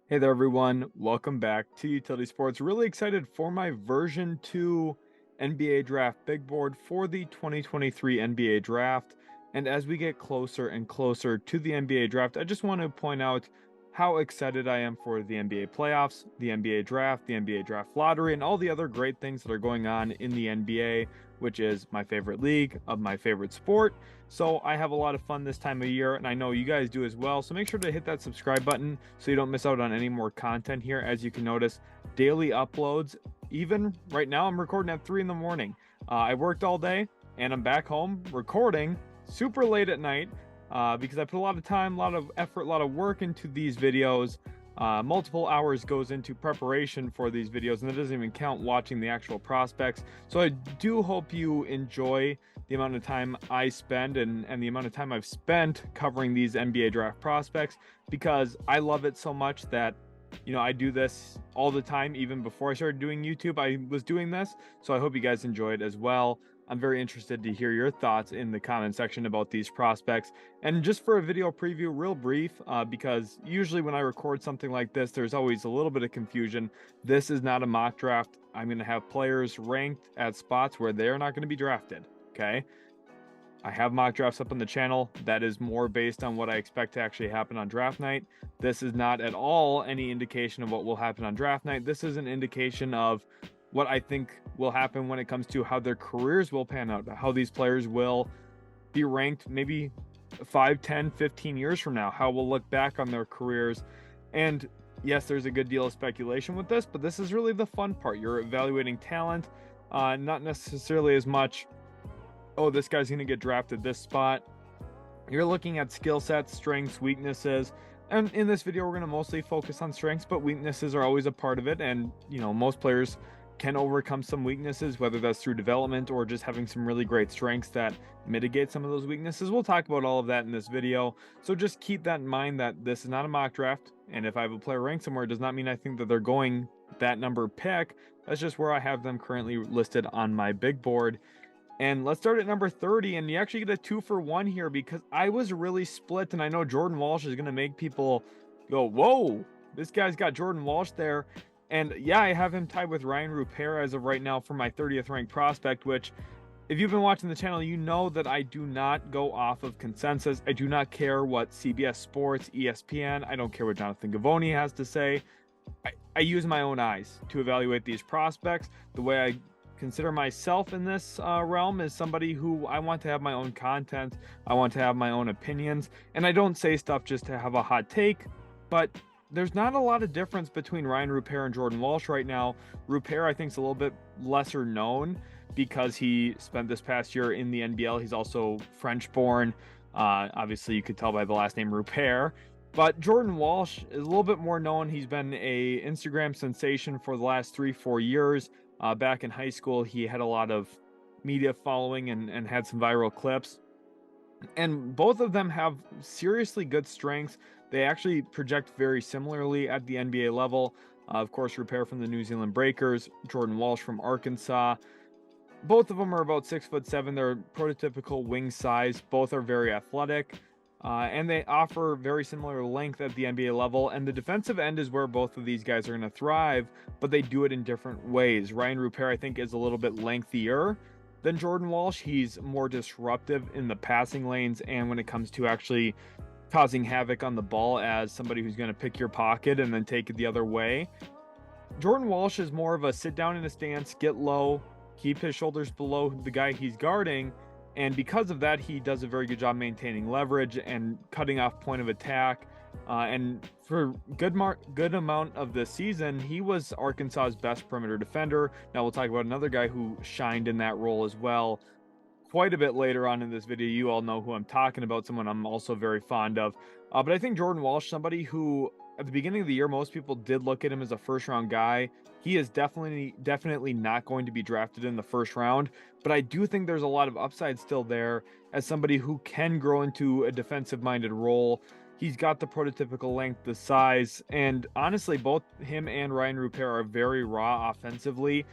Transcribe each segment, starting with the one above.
Hey there, everyone. Welcome back to Utility Sports. Really excited for my version 2 NBA draft big board for the 2023 NBA draft. And as we get closer and closer to the NBA draft, I just want to point out how excited I am for the NBA playoffs, the NBA draft, the NBA draft lottery, and all the other great things that are going on in the NBA, which is my favorite league of my favorite sport. So I have a lot of fun this time of year, and I know you guys do as well. So make sure to hit that subscribe button so you don't miss out on any more content here. As you can notice, daily uploads. Even right now, I'm recording at 3 in the morning. I worked all day, and I'm back home recording super late at night because I put a lot of time, a lot of effort, a lot of work into these videos. Multiple hours goes into preparation for these videos, and that doesn't even count watching the actual prospects. So I do hope you enjoy the amount of time I spend and the amount of time I've spent covering these NBA draft prospects, because I love it so much that, you know, I do this all the time. Even before I started doing YouTube, I was doing this. So I hope you guys enjoy it as well. I'm very interested to hear your thoughts in the comment section about these prospects. And just for a video preview, real brief, because usually when I record something like this, there's always a little bit of confusion. This is not a mock draft. I'm going to have players ranked at spots where they're not going to be drafted. Okay. I have mock drafts up on the channel. That is more based on what I expect to actually happen on draft night. This is not at all any indication of what will happen on draft night. This is an indication of what I think will happen when it comes to how their careers will pan out, how these players will be ranked maybe 5, 10, 15 years from now, how we'll look back on their careers. And yes, there's a good deal of speculation with this, but this is really the fun part. You're evaluating talent, not necessarily as much, oh, this guy's going to get drafted this spot. You're looking at skill sets, strengths, weaknesses. And in this video, we're going to mostly focus on strengths, but weaknesses are always a part of it. And, you know, most players can overcome some weaknesses, whether that's through development or just having some really great strengths that mitigate some of those weaknesses. We'll talk about all of that in this video. So just keep that in mind, that this is not a mock draft. And if I have a player ranked somewhere, it does not mean I think that they're going that number pick. That's just where I have them currently listed on my big board. And let's start at number 30, and you actually get a 2-for-1 here, because I was really split, and I know Jordan Walsh is going to make people go, whoa, this guy's got Jordan Walsh there. And yeah, I have him tied with Ryan Rupert as of right now for my 30th ranked prospect, which, if you've been watching the channel, you know that I do not go off of consensus. I do not care what CBS Sports, ESPN, I don't care what Jonathan Givony has to say. I use my own eyes to evaluate these prospects. The way I consider myself in this realm is somebody who I want to have my own content. I want to have my own opinions, and I don't say stuff just to have a hot take. But there's not a lot of difference between Ryan Rupert and Jordan Walsh right now. Rupert, I think, is a little bit lesser known because he spent this past year in the NBL. He's also French born. Obviously, you could tell by the last name Rupert. But Jordan Walsh is a little bit more known. He's been a Instagram sensation for the last 3-4 years. Back in high school, he had a lot of media following and had some viral clips. And both of them have seriously good strengths. They actually project very similarly at the NBA level. Of course, Rupert from the New Zealand Breakers, Jordan Walsh from Arkansas. Both of them are about 6'7". They're prototypical wing size. Both are very athletic. And they offer very similar length at the NBA level. And the defensive end is where both of these guys are going to thrive, but they do it in different ways. Ryan Rupert, I think, is a little bit lengthier than Jordan Walsh. He's more disruptive in the passing lanes and when it comes to actually causing havoc on the ball as somebody who's going to pick your pocket and then take it the other way. Jordan Walsh is more of a sit down in a stance, get low, keep his shoulders below the guy he's guarding. And because of that, he does a very good job maintaining leverage and cutting off point of attack. And for good amount of the season, he was Arkansas's best perimeter defender. Now we'll talk about another guy who shined in that role as well quite a bit later on in this video. You all know who I'm talking about, someone I'm also very fond of. But I think Jordan Walsh, somebody who at the beginning of the year, most people did look at him as a first-round guy. He is definitely not going to be drafted in the first round, but I do think there's a lot of upside still there as somebody who can grow into a defensive-minded role. He's got the prototypical length, the size, and honestly, both him and Ryan Rupert are very raw offensively.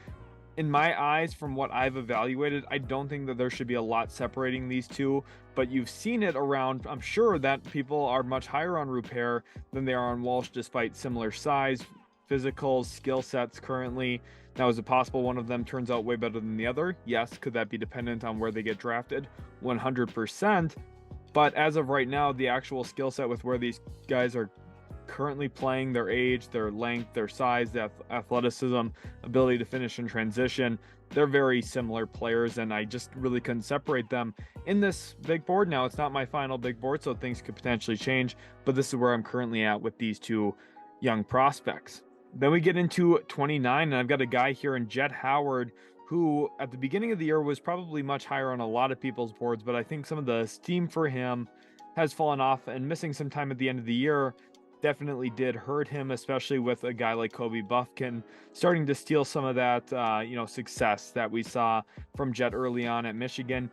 in my eyes, from what I've evaluated, I don't think that there should be a lot separating these two, but you've seen it around. I'm sure that people are much higher on Rupert than they are on Walsh, despite similar size, physicals, skill sets currently. Now, is it possible one of them turns out way better than the other? Yes. Could that be dependent on where they get drafted? 100%. But as of right now, the actual skill set with where these guys are currently playing, their age, their length, their size, their athleticism, ability to finish in transition, they're very similar players, and I just really couldn't separate them in this big board. Now, it's not my final big board, so things could potentially change, but this is where I'm currently at with these two young prospects. Then we get into 29, and I've got a guy here in Jett Howard, who at the beginning of the year was probably much higher on a lot of people's boards, but I think some of the steam for him has fallen off, and missing some time at the end of the year definitely did hurt him, especially with a guy like Kobe Buffkin starting to steal some of that, success that we saw from Jett early on at Michigan.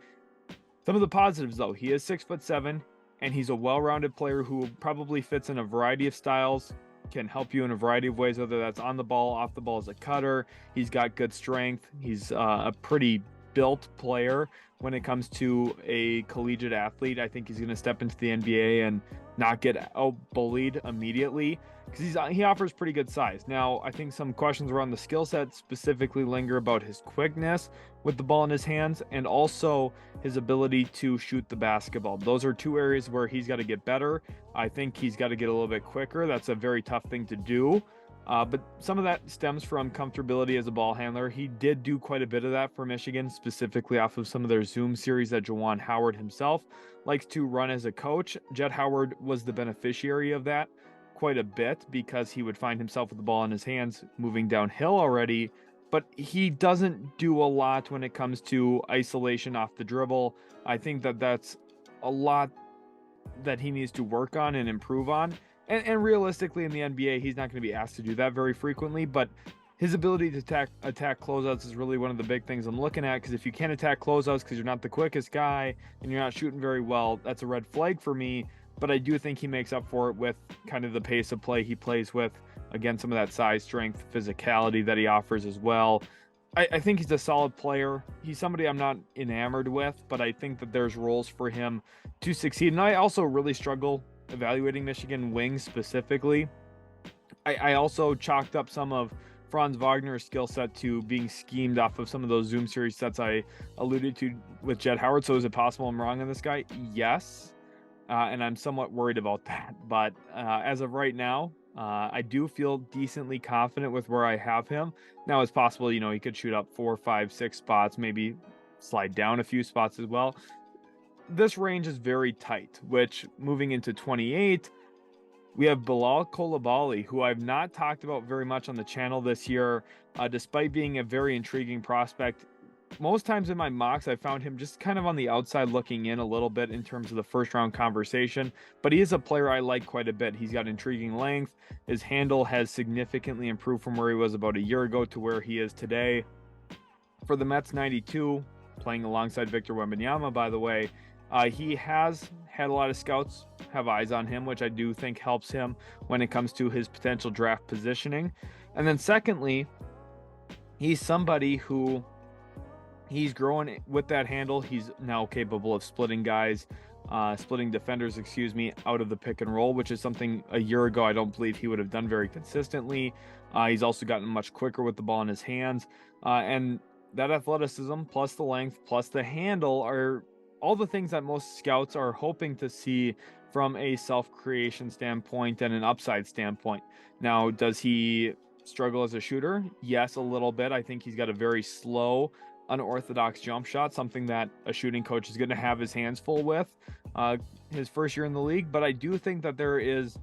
Some of the positives, though, he is 6'7", and he's a well-rounded player who probably fits in a variety of styles, can help you in a variety of ways, whether that's on the ball, off the ball as a cutter. He's got good strength. He's a pretty built player when it comes to a collegiate athlete. I think he's going to step into the NBA and not get out-bullied immediately, because he offers pretty good size. Now, I think some questions around the skill set specifically linger about his quickness with the ball in his hands, and also his ability to shoot the basketball. Those are two areas where he's got to get better. I think he's got to get a little bit quicker. That's a very tough thing to do. But some of that stems from comfortability as a ball handler. He did do quite a bit of that for Michigan, specifically off of some of their Zoom series that Juwan Howard himself likes to run as a coach. Jett Howard was the beneficiary of that quite a bit, because he would find himself with the ball in his hands moving downhill already, but he doesn't do a lot when it comes to isolation off the dribble. I think that that's a lot that he needs to work on and improve on. And realistically, in the NBA, he's not going to be asked to do that very frequently, but his ability to attack closeouts is really one of the big things I'm looking at, because if you can't attack closeouts because you're not the quickest guy and you're not shooting very well, that's a red flag for me. But I do think he makes up for it with kind of the pace of play he plays with. Again, some of that size, strength, physicality that he offers as well. I think he's a solid player. He's somebody I'm not enamored with, but I think that there's roles for him to succeed. And I also really struggle evaluating Michigan wings specifically. I also chalked up some of Franz Wagner's skill set to being schemed off of some of those Zoom series sets I alluded to with Jett Howard. So is it possible I'm wrong on this guy? Yes. And I'm somewhat worried about that. But as of right now, I do feel decently confident with where I have him. Now, it's possible, he could shoot up 4, 5, 6 spots, maybe slide down a few spots as well. This range is very tight, which moving into 28, we have Bilal Coulibaly, who I've not talked about very much on the channel this year, despite being a very intriguing prospect. Most times in my mocks, I found him just kind of on the outside looking in a little bit in terms of the first round conversation, but he is a player I like quite a bit. He's got intriguing length. His handle has significantly improved from where he was about a year ago to where he is today. For the Mets 92, playing alongside Victor Wembanyama, by the way, he has had a lot of scouts have eyes on him, which I do think helps him when it comes to his potential draft positioning. And then secondly, he's somebody who he's growing with that handle. He's now capable of splitting defenders, out of the pick and roll, which is something a year ago I don't believe he would have done very consistently. He's also gotten much quicker with the ball in his hands. And that athleticism plus the length plus the handle are all the things that most scouts are hoping to see from a self-creation standpoint and an upside standpoint. Now, does he struggle as a shooter? Yes, a little bit. I think he's got a very slow, unorthodox jump shot, something that a shooting coach is going to have his hands full with his first year in the league. But I do think that there is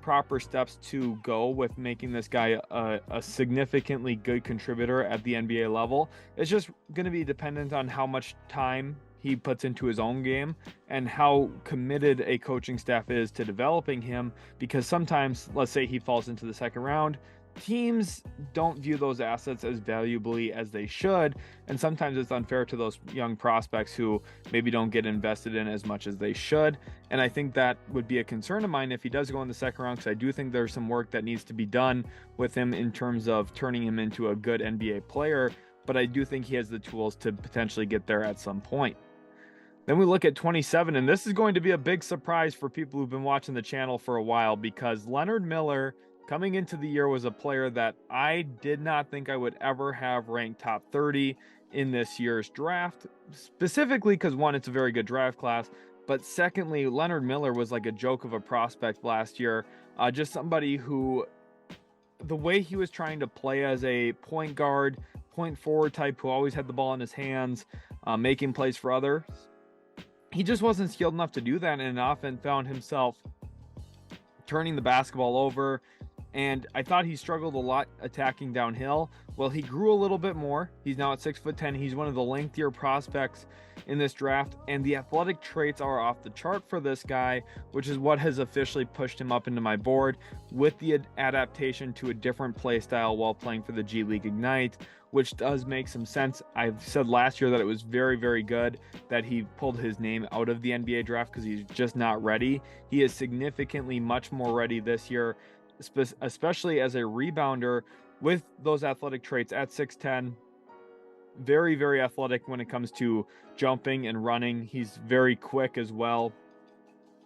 proper steps to go with making this guy a significantly good contributor at the NBA level. It's just going to be dependent on how much time he puts into his own game and how committed a coaching staff is to developing him, because sometimes, let's say he falls into the second round, teams don't view those assets as valuably as they should, and sometimes it's unfair to those young prospects who maybe don't get invested in as much as they should. And I think that would be a concern of mine if he does go in the second round, because I do think there's some work that needs to be done with him in terms of turning him into a good NBA player. but I do think he has the tools to potentially get there at some point. Then we look at 27, and this is going to be a big surprise for people who've been watching the channel for a while, because Leonard Miller coming into the year was a player that I did not think I would ever have ranked top 30 in this year's draft, specifically because, one, it's a very good draft class, but secondly, Leonard Miller was like a joke of a prospect last year. Just somebody who, the way he was trying to play as a point guard, point forward type who always had the ball in his hands, making plays for others, he just wasn't skilled enough to do that, and often found himself turning the basketball over. And I thought he struggled a lot attacking downhill. Well, he grew a little bit more. He's now at 6'10". He's one of the lengthier prospects in this draft, and the athletic traits are off the chart for this guy, which is what has officially pushed him up into my board, with the adaptation to a different play style while playing for the G League Ignite, which does make some sense. I've said last year that it was very, very good that he pulled his name out of the NBA draft because he's just not ready. He is significantly much more ready this year, especially as a rebounder with those athletic traits at 6'10". Very, very athletic when it comes to jumping and running. He's very quick as well.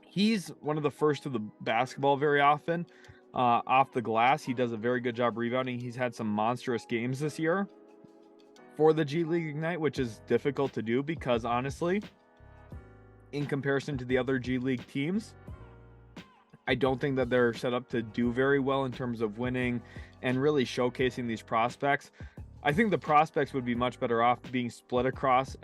He's one of the first to the basketball very often. Off the glass, he does a very good job rebounding. He's had some monstrous games this year for the G League Ignite, which is difficult to do because, honestly, in comparison to the other G League teams, I don't think that they're set up to do very well in terms of winning and really showcasing these prospects. I think the prospects would be much better off being split across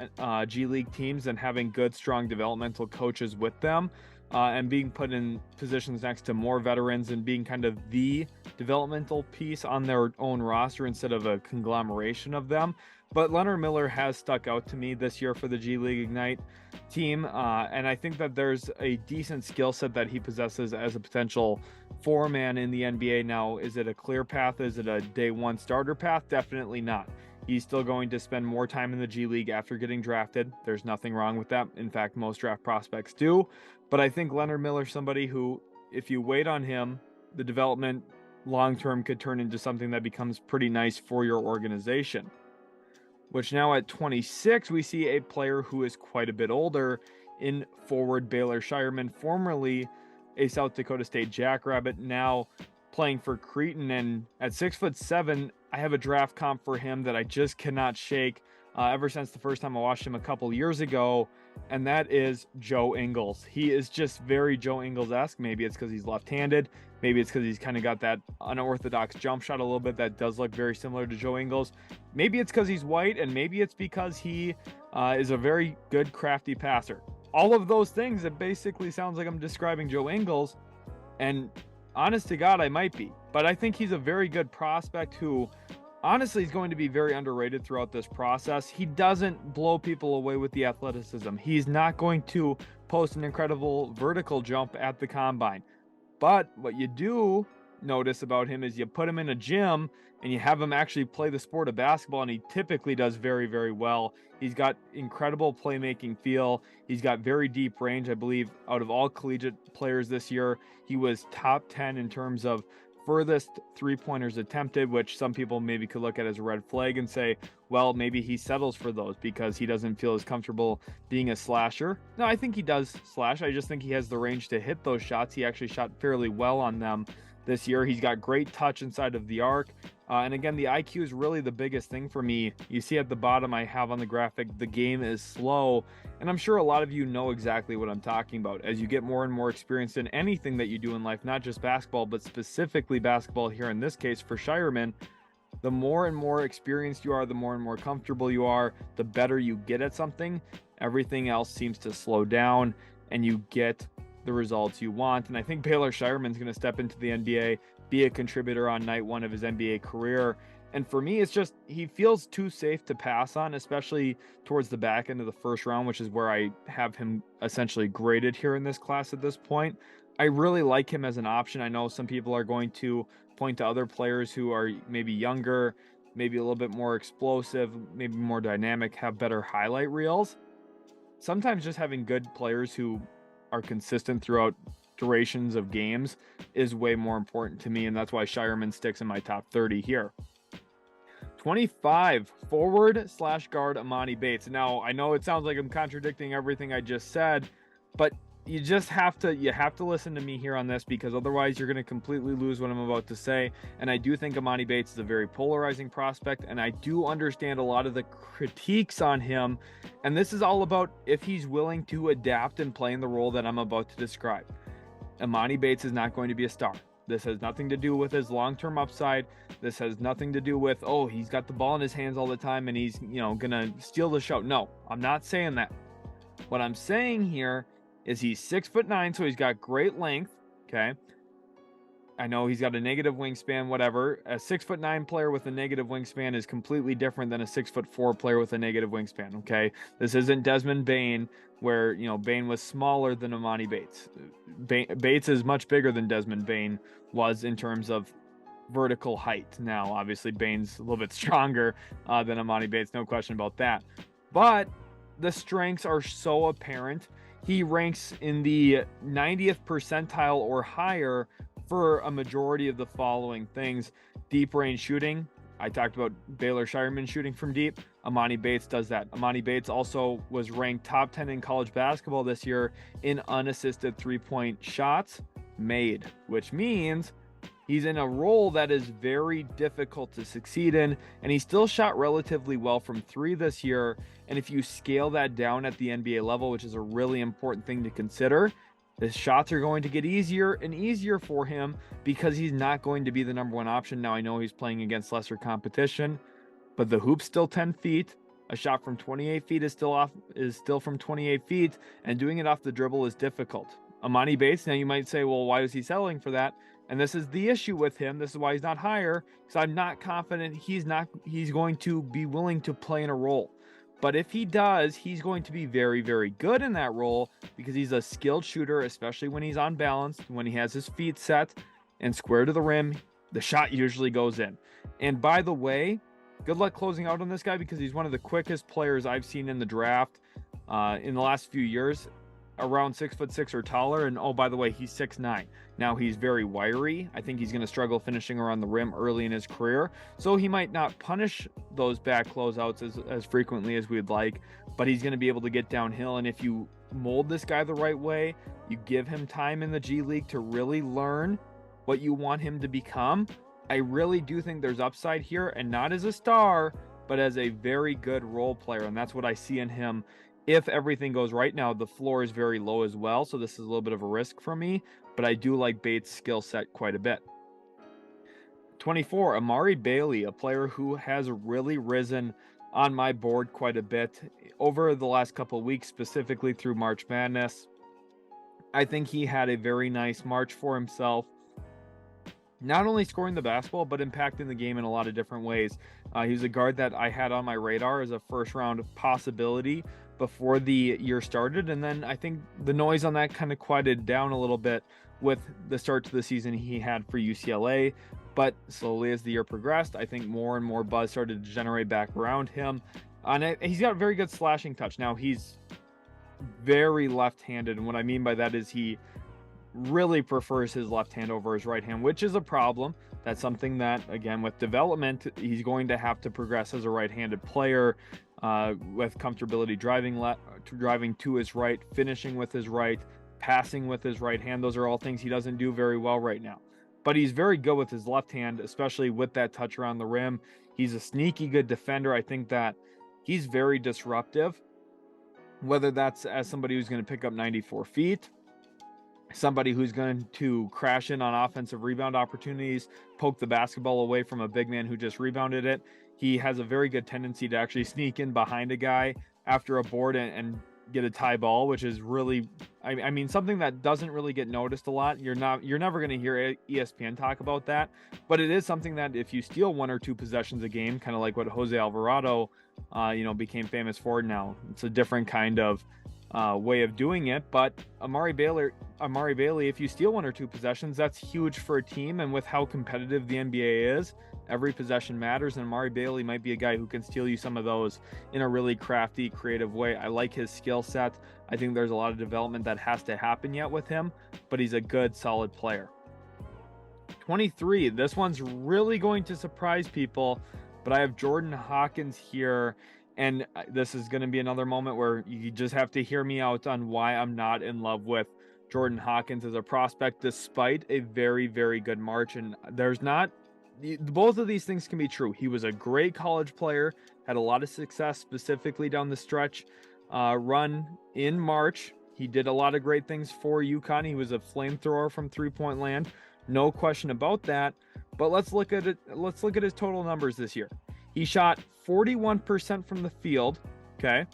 G League teams and having good, strong developmental coaches with them, and being put in positions next to more veterans and being kind of the developmental piece on their own roster instead of a conglomeration of them. But Leonard Miller has stuck out to me this year for the G League Ignite team, and I think that there's a decent skill set that he possesses as a potential four-man in the NBA. Now, is it a clear path? Is it a day one starter path? Definitely not. He's still going to spend more time in the G League after getting drafted. There's nothing wrong with that. In fact, most draft prospects do. But I think Leonard Miller's somebody who, if you wait on him, the development long-term could turn into something that becomes pretty nice for your organization. Which now at 26, we see a player who is quite a bit older in forward Baylor Shireman, formerly a South Dakota State Jackrabbit, now playing for Cretin. And at 6'7", I have a draft comp for him that I just cannot shake ever since the first time I watched him a couple years ago, and that is Joe Ingles. He is just very Joe Ingles-esque. Maybe it's because he's left-handed. Maybe it's because he's kind of got that unorthodox jump shot a little bit that does look very similar to Joe Ingles. Maybe it's because he's white, and maybe it's because he is a very good, crafty passer. All of those things, it basically sounds like I'm describing Joe Ingles, and honest to God, I might be. But I think he's a very good prospect who, honestly, is going to be very underrated throughout this process. He doesn't blow people away with the athleticism. He's not going to post an incredible vertical jump at the combine. But what you do notice about him is you put him in a gym and you have him actually play the sport of basketball, and he typically does very, very well. He's got incredible playmaking feel. He's got very deep range. I believe out of all collegiate players this year, he was top 10 in terms of furthest three-pointers attempted, which some people maybe could look at as a red flag and say, well, maybe he settles for those because he doesn't feel as comfortable being a slasher. No, I think he does slash. I just think he has the range to hit those shots. He actually shot fairly well on them this year. He's got great touch inside of the arc. And again, the IQ is really the biggest thing for me. You see at the bottom, I have on the graphic, the game is slow. And I'm sure a lot of you know exactly what I'm talking about. As you get more and more experienced in anything that you do in life, not just basketball, but specifically basketball here in this case for Shireman, the more and more experienced you are, the more and more comfortable you are, the better you get at something. Everything else seems to slow down and you get the results you want. And I think Baylor Shireman's going to step into the NBA, be a contributor on night one of his NBA career. And for me, it's just, he feels too safe to pass on, especially towards the back end of the first round, which is where I have him essentially graded here in this class at this point. I really like him as an option. I know some people are going to point to other players who are maybe younger, maybe a little bit more explosive, maybe more dynamic, have better highlight reels. Sometimes just having good players who are consistent throughout durations of games is way more important to me, and that's why Shireman sticks in my top 30 here. 25, forward / guard Imani Bates. Now, I know it sounds like I'm contradicting everything I just said, but you have to listen to me here on this, because otherwise you're going to completely lose what I'm about to say. And I do think Imani Bates is a very polarizing prospect, and I do understand a lot of the critiques on him. And this is all about if he's willing to adapt and play in the role that I'm about to describe. Imani Bates is not going to be a star. This has nothing to do with his long-term upside. This has nothing to do with, oh, he's got the ball in his hands all the time and he's, gonna steal the show. No, I'm not saying that. What I'm saying here is he's 6'9", so he's got great length. Okay. I know he's got a negative wingspan, whatever. A 6'9" player with a negative wingspan is completely different than a 6'4" player with a negative wingspan. Okay. This isn't Desmond Bane, where, Bane was smaller than Imani Bates. Bates is much bigger than Desmond Bane was in terms of vertical height. Now, obviously, Bane's a little bit stronger than Imani Bates, no question about that. But the strengths are so apparent. He ranks in the 90th percentile or higher for a majority of the following things. Deep range shooting. I talked about Baylor Shireman shooting from deep. Imani Bates does that. Imani Bates also was ranked top 10 in college basketball this year in unassisted three-point shots made, which means he's in a role that is very difficult to succeed in, and he still shot relatively well from three this year. And if you scale that down at the NBA level, which is a really important thing to consider, the shots are going to get easier and easier for him because he's not going to be the number one option. Now, I know he's playing against lesser competition, but the hoop's still 10 feet. A shot from 28 feet is still from 28 feet, and doing it off the dribble is difficult. Imani Bates, now you might say, well, why is he settling for that? And this is the issue with him. This is why he's not higher, because I'm not confident he's going to be willing to play in a role. But if he does, he's going to be very, very good in that role, because he's a skilled shooter, especially when he's on balance, when he has his feet set and square to the rim, the shot usually goes in. And by the way, good luck closing out on this guy, because he's one of the quickest players I've seen in the draft in the last few years, around 6'6" or taller. And oh, by the way, he's 6'9". Now, he's very wiry. I think he's going to struggle finishing around the rim early in his career, so he might not punish those back closeouts as frequently as we'd like, but he's going to be able to get downhill. And if you mold this guy the right way, you give him time in the G League to really learn what you want him to become, I really do think there's upside here, and not as a star, but as a very good role player. And that's what I see in him if everything goes right. Now, the floor is very low as well, so this is a little bit of a risk for me, but I do like Bates' skill set quite a bit. 24, Amari Bailey, a player who has really risen on my board quite a bit over the last couple of weeks, specifically through March Madness. I think he had a very nice March for himself, not only scoring the basketball, but impacting the game in a lot of different ways. He was a guard that I had on my radar as a first-round possibility before the year started, and then I think the noise on that kind of quieted down a little bit with the start to the season he had for UCLA. But slowly as the year progressed, I think more and more buzz started to generate back around him. And he's got a very good slashing touch. Now, he's very left-handed, and what I mean by that is he really prefers his left hand over his right hand, which is a problem. That's something that, again, with development, he's going to have to progress as a right-handed player, with comfortability driving to his right, finishing with his right, passing with his right hand. Those are all things he doesn't do very well right now. But he's very good with his left hand, especially with that touch around the rim. He's a sneaky good defender. I think that he's very disruptive, whether that's as somebody who's going to pick up 94 feet, somebody who's going to crash in on offensive rebound opportunities, poke the basketball away from a big man who just rebounded it. He has a very good tendency to actually sneak in behind a guy after a board and get a tie ball, which is really, I mean, something that doesn't really get noticed a lot. You're never going to hear ESPN talk about that, but it is something that if you steal one or two possessions a game, kind of like what Jose Alvarado, became famous for now, it's a different kind of way of doing it. But Amari Bailey, if you steal one or two possessions, that's huge for a team. And with how competitive the NBA is, every possession matters, and Amari Bailey might be a guy who can steal you some of those in a really crafty, creative way. I like his skill set. I think there's a lot of development that has to happen yet with him, but he's a good, solid player. 23, this one's really going to surprise people. but I have Jordan Hawkins here. And this is going to be another moment where you just have to hear me out on why I'm not in love with Jordan Hawkins as a prospect, despite a very, very good March. And there's not, both of these things can be true. He was a great college player, had a lot of success, specifically down the stretch run in March. He did a lot of great things for UConn. He was a flamethrower from three-point land. No question about that. But let's look at it. Let's look at his total numbers this year. He shot 41% from the field, okay?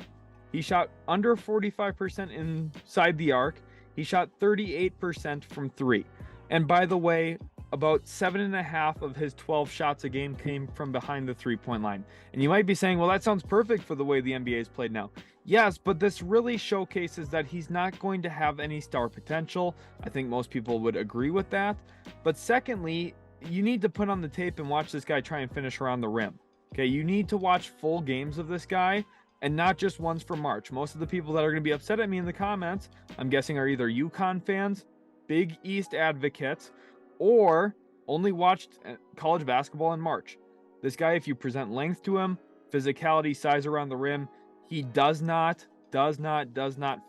He shot under 45% inside the arc. He shot 38% from three. And by the way, about 7.5 of his 12 shots a game came from behind the three-point line. And you might be saying, well, that sounds perfect for the way the NBA is played now. Yes, but this really showcases that he's not going to have any star potential. I think most people would agree with that. But secondly, you need to put on the tape and watch this guy try and finish around the rim. Okay, you need to watch full games of this guy and not just ones from March. Most of the people that are going to be upset at me in the comments, I'm guessing, are either UConn fans, Big East advocates, or only watched college basketball in March. This guy, if you present length to him, physicality, size around the rim, he does not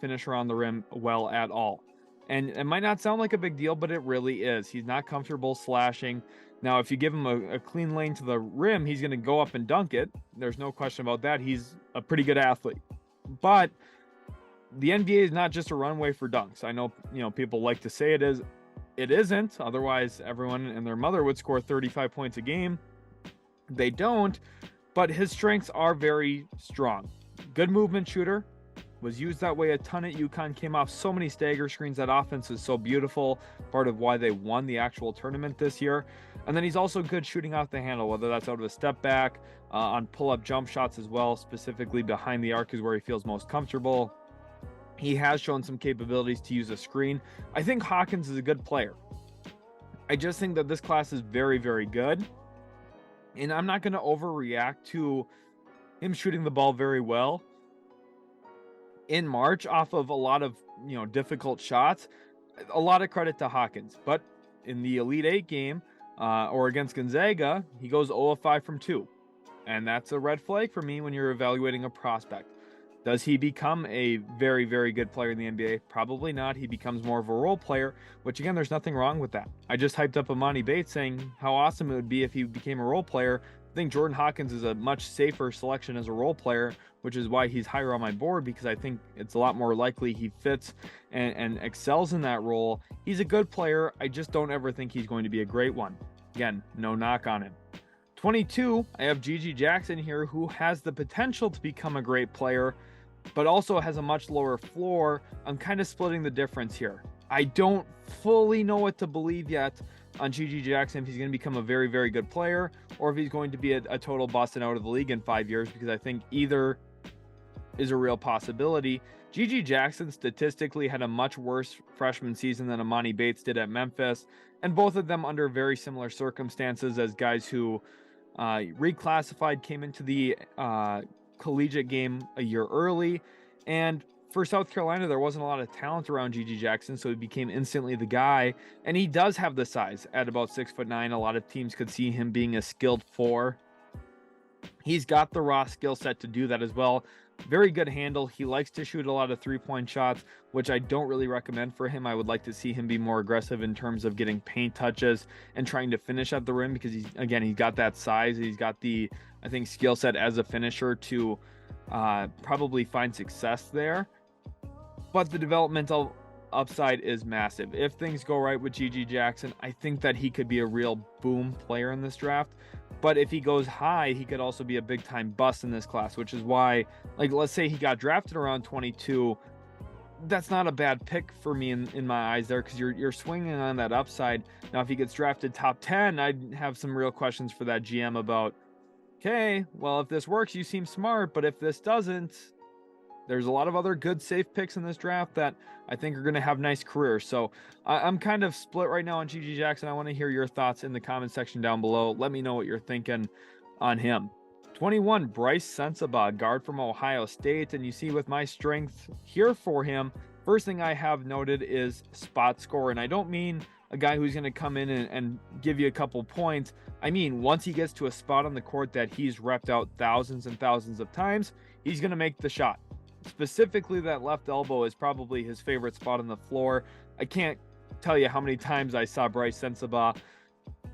finish around the rim well at all. And it might not sound like a big deal, but it really is. He's not comfortable slashing. Now, if you give him a clean lane to the rim, he's going to go up and dunk it. There's no question about that. He's a pretty good athlete. But the NBA is not just a runway for dunks. I know, people like to say it is. It isn't. Otherwise, everyone and their mother would score 35 points a game. They don't. But his strengths are very strong. Good movement shooter. Was used that way a ton at UConn, came off so many stagger screens. That offense is so beautiful, part of why they won the actual tournament this year. And then he's also good shooting off the handle, whether that's out of a step back, on pull-up jump shots as well, specifically behind the arc is where he feels most comfortable. He has shown some capabilities to use a screen. I think Hawkins is a good player. I just think that this class is very, very good. And I'm not going to overreact to him shooting the ball very well in March off of a lot of, difficult shots. A lot of credit to Hawkins. But in the Elite Eight game or against Gonzaga, he goes 0 of 5 from 2. And that's a red flag for me when you're evaluating a prospect. Does he become a very, very good player in the NBA? Probably not. He becomes more of a role player, which again, there's nothing wrong with that. I just hyped up Imani Bates saying how awesome it would be if he became a role player. I think Jordan Hawkins is a much safer selection as a role player, which is why he's higher on my board, because I think it's a lot more likely he fits and excels in that role. He's a good player. I just don't ever think he's going to be a great one. Again, no knock on him. 22, I have Gigi Jackson here, who has the potential to become a great player, but also has a much lower floor. I'm kind of splitting the difference here. I don't fully know what to believe yet on Gigi Jackson, if he's going to become a very, very good player, or if he's going to be a total bust and out of the league in 5 years, because I think either is a real possibility. Gigi Jackson statistically had a much worse freshman season than Imani Bates did at Memphis, and both of them under very similar circumstances as guys who reclassified, came into the collegiate game a year early. And for South Carolina, there wasn't a lot of talent around Gigi Jackson, so he became instantly the guy. And he does have the size at about 6'9". A lot of teams could see him being a skilled 4. He's got the raw skill set to do that as well. Very good handle. He likes to shoot a lot of three-point shots, which I don't really recommend for him. I would like to see him be more aggressive in terms of getting paint touches and trying to finish at the rim, because he's got that size. He's got the, I think, skill set as a finisher to probably find success there. But the developmental upside is massive. If things go right with Gigi Jackson, I think that he could be a real boom player in this draft. But if he goes high, he could also be a big time bust in this class, which is why, like, let's say he got drafted around 22. That's not a bad pick for me in my eyes there, because you're swinging on that upside. Now, if he gets drafted top 10, I'd have some real questions for that GM about, okay, well, if this works, you seem smart, but if this doesn't, there's a lot of other good safe picks in this draft that I think are going to have nice careers. So I'm kind of split right now on Gigi Jackson. I want to hear your thoughts in the comment section down below. Let me know what you're thinking on him. 21, Bryce Sensabaugh, guard from Ohio State. And you see with my strength here for him, First thing I have noted is spot score, and I don't mean a guy who's going to come in and give you a couple points. I mean, once he gets to a spot on the court that he's repped out thousands and thousands of times, he's going to make the shot. Specifically, that left elbow is probably his favorite spot on the floor. I can't tell you how many times I saw Bryce Sensabaugh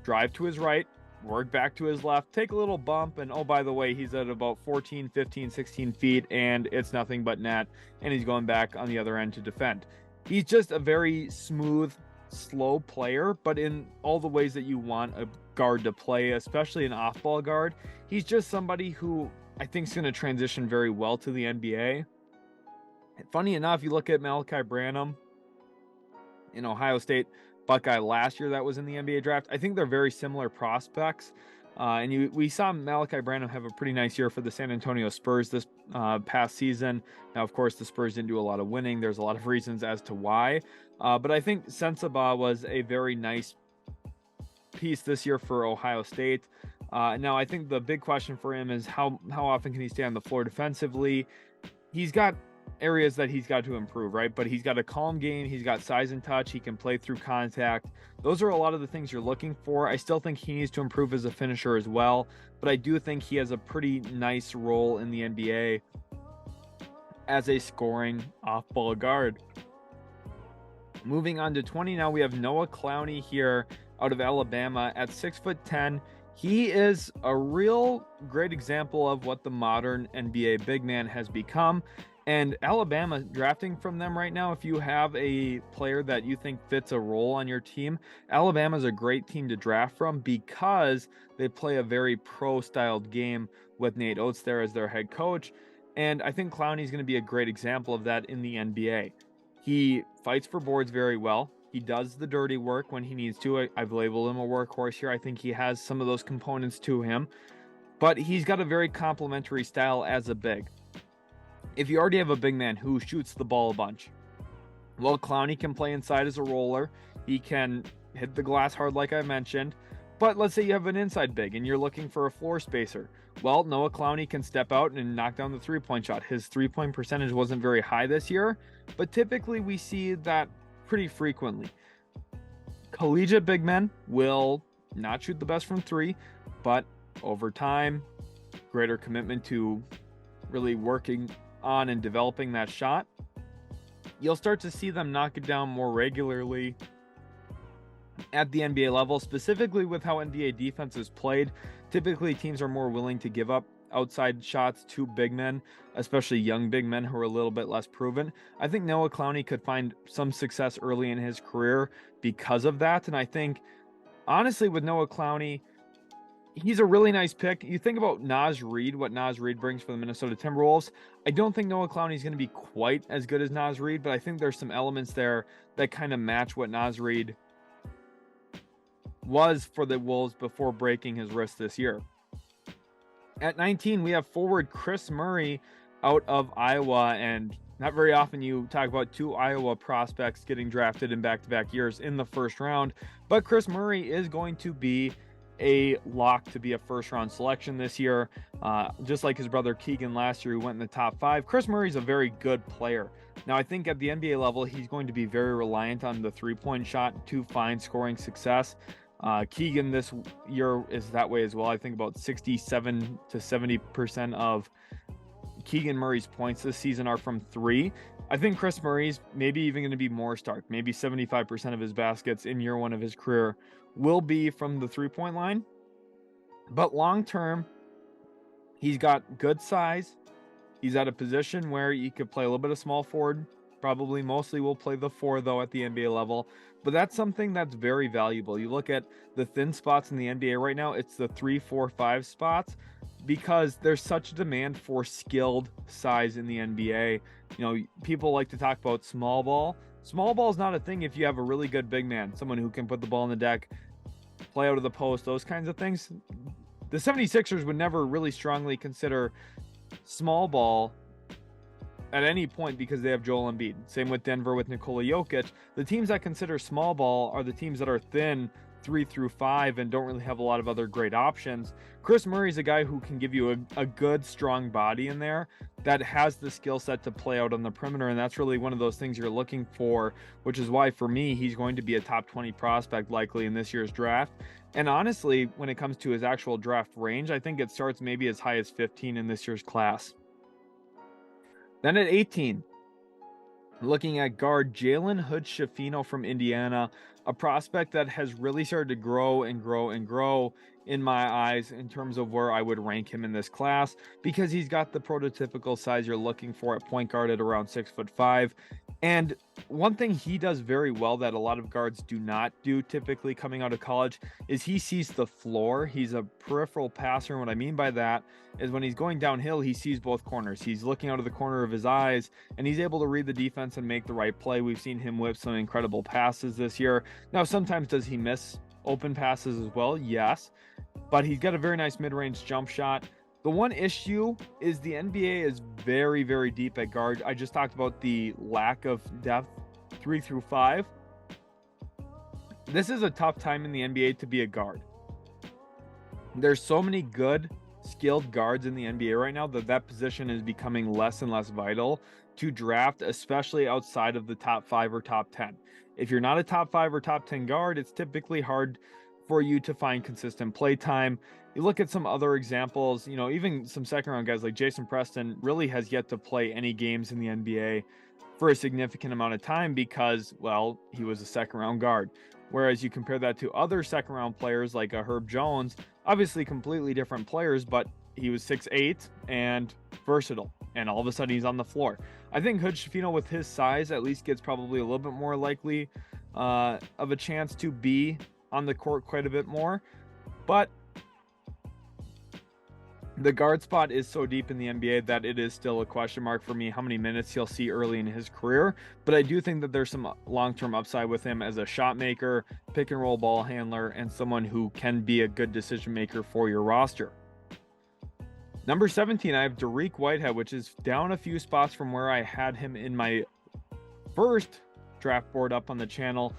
drive to his right, work back to his left, take a little bump, and oh, by the way, he's at about 14, 15, 16 feet, and it's nothing but net, and he's going back on the other end to defend. He's just a very smooth, slow player, but in all the ways that you want a guard to play, especially an off-ball guard. He's just somebody who I think is going to transition very well to the NBA. Funny enough, you look at Malachi Branham in Ohio State Buckeye last year that was in the NBA draft. I think they're very similar prospects. We saw Malachi Branham have a pretty nice year for the San Antonio Spurs this past season. Now, of course, the Spurs didn't do a lot of winning. There's a lot of reasons as to why. But I think Sensabaugh was a very nice piece this year for Ohio State. Now, I think the big question for him is how often can he stay on the floor defensively? He's got areas that he's got to improve, right? But he's got a calm game. He's got size and touch. He can play through contact. Those are a lot of the things you're looking for. I still think he needs to improve as a finisher as well, but I do think he has a pretty nice role in the NBA as a scoring off-ball guard. Moving on to 20 now, we have Noah Clowney here out of Alabama at 6'10". He is a real great example of what the modern NBA big man has become. And Alabama drafting from them right now, if you have a player that you think fits a role on your team, Alabama is a great team to draft from because they play a very pro-styled game with Nate Oates there as their head coach. And I think Clowney is going to be a great example of that in the NBA. He fights for boards very well. He does the dirty work when he needs to. I've labeled him a workhorse here. I think he has some of those components to him. But he's got a very complimentary style as a big. If you already have a big man who shoots the ball a bunch, well, Clowney can play inside as a roller. He can hit the glass hard like I mentioned. But let's say you have an inside big and you're looking for a floor spacer. Well, Noah Clowney can step out and knock down the three-point shot. His three-point percentage wasn't very high this year, but typically we see that pretty frequently. Collegiate big men will not shoot the best from three, but over time, greater commitment to really working on and developing that shot, you'll start to see them knock it down more regularly at the NBA level, specifically with how NBA defense is played. Typically, teams are more willing to give up outside shots to big men, especially young big men who are a little bit less proven. I think Noah Clowney could find some success early in his career because of that. And I think, honestly, with Noah Clowney, he's a really nice pick. You think about Naz Reid, what Naz Reid brings for the Minnesota Timberwolves. I don't think Noah Clowney is going to be quite as good as Naz Reid, but I think there's some elements there that kind of match what Naz Reid was for the Wolves before breaking his wrist this year. At 19, we have forward Kris Murray out of Iowa, and not very often you talk about two Iowa prospects getting drafted in back-to-back years in the first round, but Kris Murray is going to be a lock to be a first-round selection this year, just like his brother Keegan last year, who went in the top 5. Kris Murray's a very good player. Now, I think at the NBA level, he's going to be very reliant on the three-point shot to find scoring success. Keegan this year is that way as well. I think about 67 to 70% of Keegan Murray's points this season are from three. I think Kris Murray's maybe even going to be more stark. Maybe 75% of his baskets in year one of his career will be from the three-point line. But long-term, he's got good size. He's at a position where he could play a little bit of small forward. Probably mostly will play the 4, though, at the NBA level. But that's something that's very valuable. You look at the thin spots in the NBA right now, it's the 3, 4, 5 spots, because there's such demand for skilled size in the NBA. You know, people like to talk about small ball. Small ball is not a thing if you have a really good big man, someone who can put the ball in the deck, play out of the post, those kinds of things. The 76ers would never really strongly consider small ball at any point because they have Joel Embiid. Same with Denver with Nikola Jokic. The teams that consider small ball are the teams that are thin 3 through 5 and don't really have a lot of other great options. Kris Murray's a guy who can give you a good, strong body in there that has the skill set to play out on the perimeter, and that's really one of those things you're looking for, which is why for me he's going to be a top 20 prospect likely in this year's draft. And honestly, when it comes to his actual draft range, I think it starts maybe as high as 15 in this year's class. Then at 18, looking at guard Jalen Hood-Schifino from Indiana, a prospect that has really started to grow and grow and grow in my eyes in terms of where I would rank him in this class, because he's got the prototypical size you're looking for at point guard at around 6'5". And one thing he does very well that a lot of guards do not do typically coming out of college is he sees the floor. He's a peripheral passer. And what I mean by that is when he's going downhill, he sees both corners. He's looking out of the corner of his eyes, and he's able to read the defense and make the right play. We've seen him whip some incredible passes this year. Now, sometimes does he miss open passes as well? Yes, but he's got a very nice mid-range jump shot. The one issue is the NBA is very, very deep at guard. I just talked about the lack of depth 3 through 5. This is a tough time in the NBA to be a guard. There's so many good, skilled guards in the NBA right now that position is becoming less and less vital to draft, especially outside of the top 5 or top 10. If you're not a top 5 or top 10 guard, it's typically hard for you to find consistent play time. You look at some other examples, even some second round guys like Jason Preston really has yet to play any games in the NBA for a significant amount of time because, well, he was a second round guard. Whereas you compare that to other second round players like a Herb Jones, obviously completely different players, but he was 6'8" and versatile, and all of a sudden he's on the floor. I think Hood-Schifino with his size at least gets probably a little bit more likely of a chance to be on the court quite a bit more, but the guard spot is so deep in the NBA that it is still a question mark for me how many minutes he'll see early in his career. But I do think that there's some long-term upside with him as a shot maker, pick and roll ball handler, and someone who can be a good decision maker for your roster. Number 17, I have Tariq Whitehead, which is down a few spots from where I had him in my first draft board up on the channel.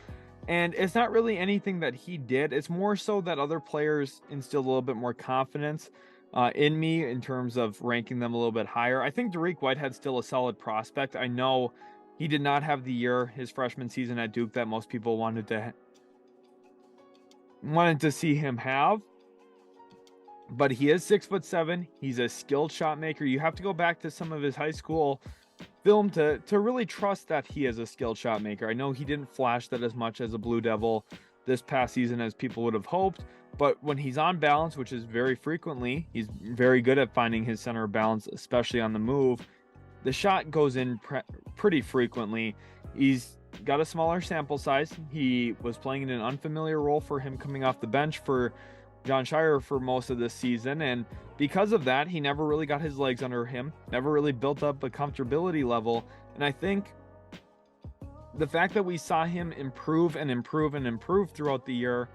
And it's not really anything that he did. It's more so that other players instilled a little bit more confidence in me in terms of ranking them a little bit higher. I think Tariq Whitehead's still a solid prospect. I know he did not have the year his freshman season at Duke that most people wanted to see him have. But he is 6'7". He's a skilled shot maker. You have to go back to some of his high school film to really trust that he is a skilled shot maker. I know he didn't flash that as much as a Blue Devil this past season as people would have hoped, but when he's on balance, which is very frequently, he's very good at finding his center of balance, especially on the move. The shot goes in pretty frequently. He's got a smaller sample size. He was playing in an unfamiliar role for him coming off the bench for John Shire for most of this season, and because of that, he never really got his legs under him, never really built up a comfortability level. And I think the fact that we saw him improve and improve and improve throughout the year,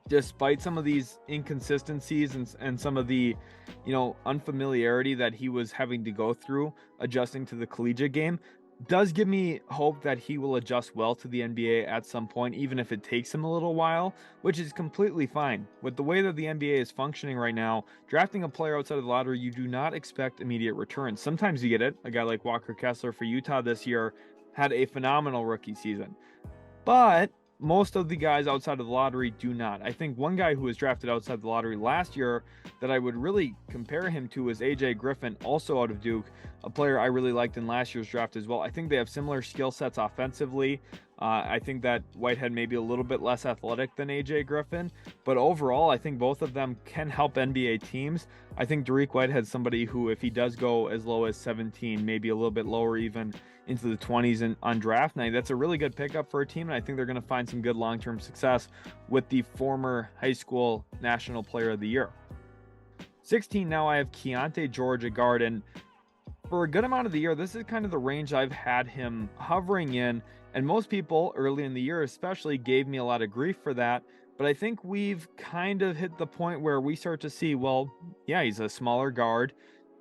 despite some of these inconsistencies and some of the, unfamiliarity that he was having to go through adjusting to the collegiate game, does give me hope that he will adjust well to the NBA at some point, even if it takes him a little while, which is completely fine. With the way that the NBA is functioning right now, drafting a player outside of the lottery, you do not expect immediate returns. Sometimes you get it. A guy like Walker Kessler for Utah this year had a phenomenal rookie season. But most of the guys outside of the lottery do not. I think one guy who was drafted outside the lottery last year that I would really compare him to is AJ Griffin, also out of Duke, a player I really liked in last year's draft as well. I think they have similar skill sets offensively. I think that Whitehead may be a little bit less athletic than AJ Griffin, but overall, I think both of them can help NBA teams. I think Tariq Whitehead's somebody who, if he does go as low as 17, maybe a little bit lower even into the 20s on draft night, that's a really good pickup for a team, and I think they're going to find some good long-term success with the former high school national player of the year. 16, now I have Chiante George at guard, and for a good amount of the year, this is kind of the range I've had him hovering in, and most people early in the year especially gave me a lot of grief for that. But I think we've kind of hit the point where we start to see, well, yeah, he's a smaller guard,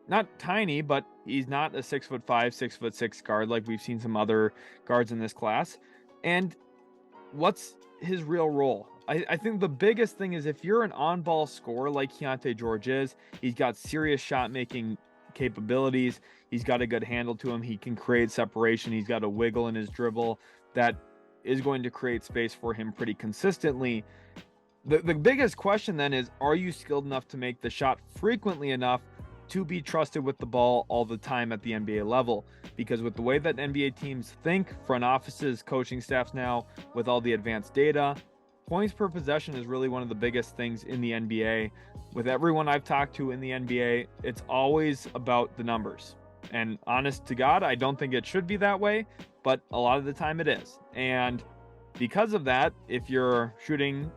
not tiny, but he's not a 6'5", 6'6" guard like we've seen some other guards in this class. And what's his real role? I think the biggest thing is if you're an on-ball scorer like Chiante George is, he's got serious shot-making capabilities. He's got a good handle to him. He can create separation. He's got a wiggle in his dribble that is going to create space for him pretty consistently. The biggest question then is, are you skilled enough to make the shot frequently enough to be trusted with the ball all the time at the NBA level? Because with the way that NBA teams think, front offices, coaching staffs now, with all the advanced data, points per possession is really one of the biggest things in the NBA. With everyone I've talked to in the NBA, it's always about the numbers. And honest to God, I don't think it should be that way, but a lot of the time it is. And because of that, if you're shooting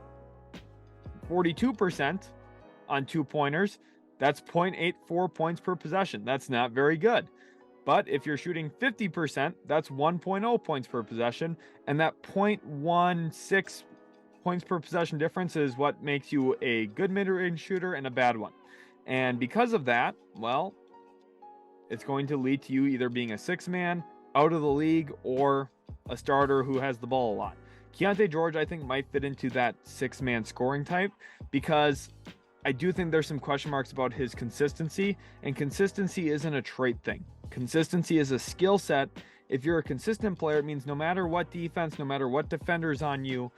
42% on 2-pointers, that's 0.84 points per possession. That's not very good. But if you're shooting 50%, that's 1.0 points per possession. And that 0.16 points per possession difference is what makes you a good mid-range shooter and a bad one. And because of that, well, it's going to lead to you either being a 6-man out of the league or a starter who has the ball a lot. Chiante George, I think, might fit into that 6-man scoring type, because I do think there's some question marks about his consistency, and consistency isn't a trait thing. Consistency is a skill set. If you're a consistent player, it means no matter what defense, no matter what defender's on you,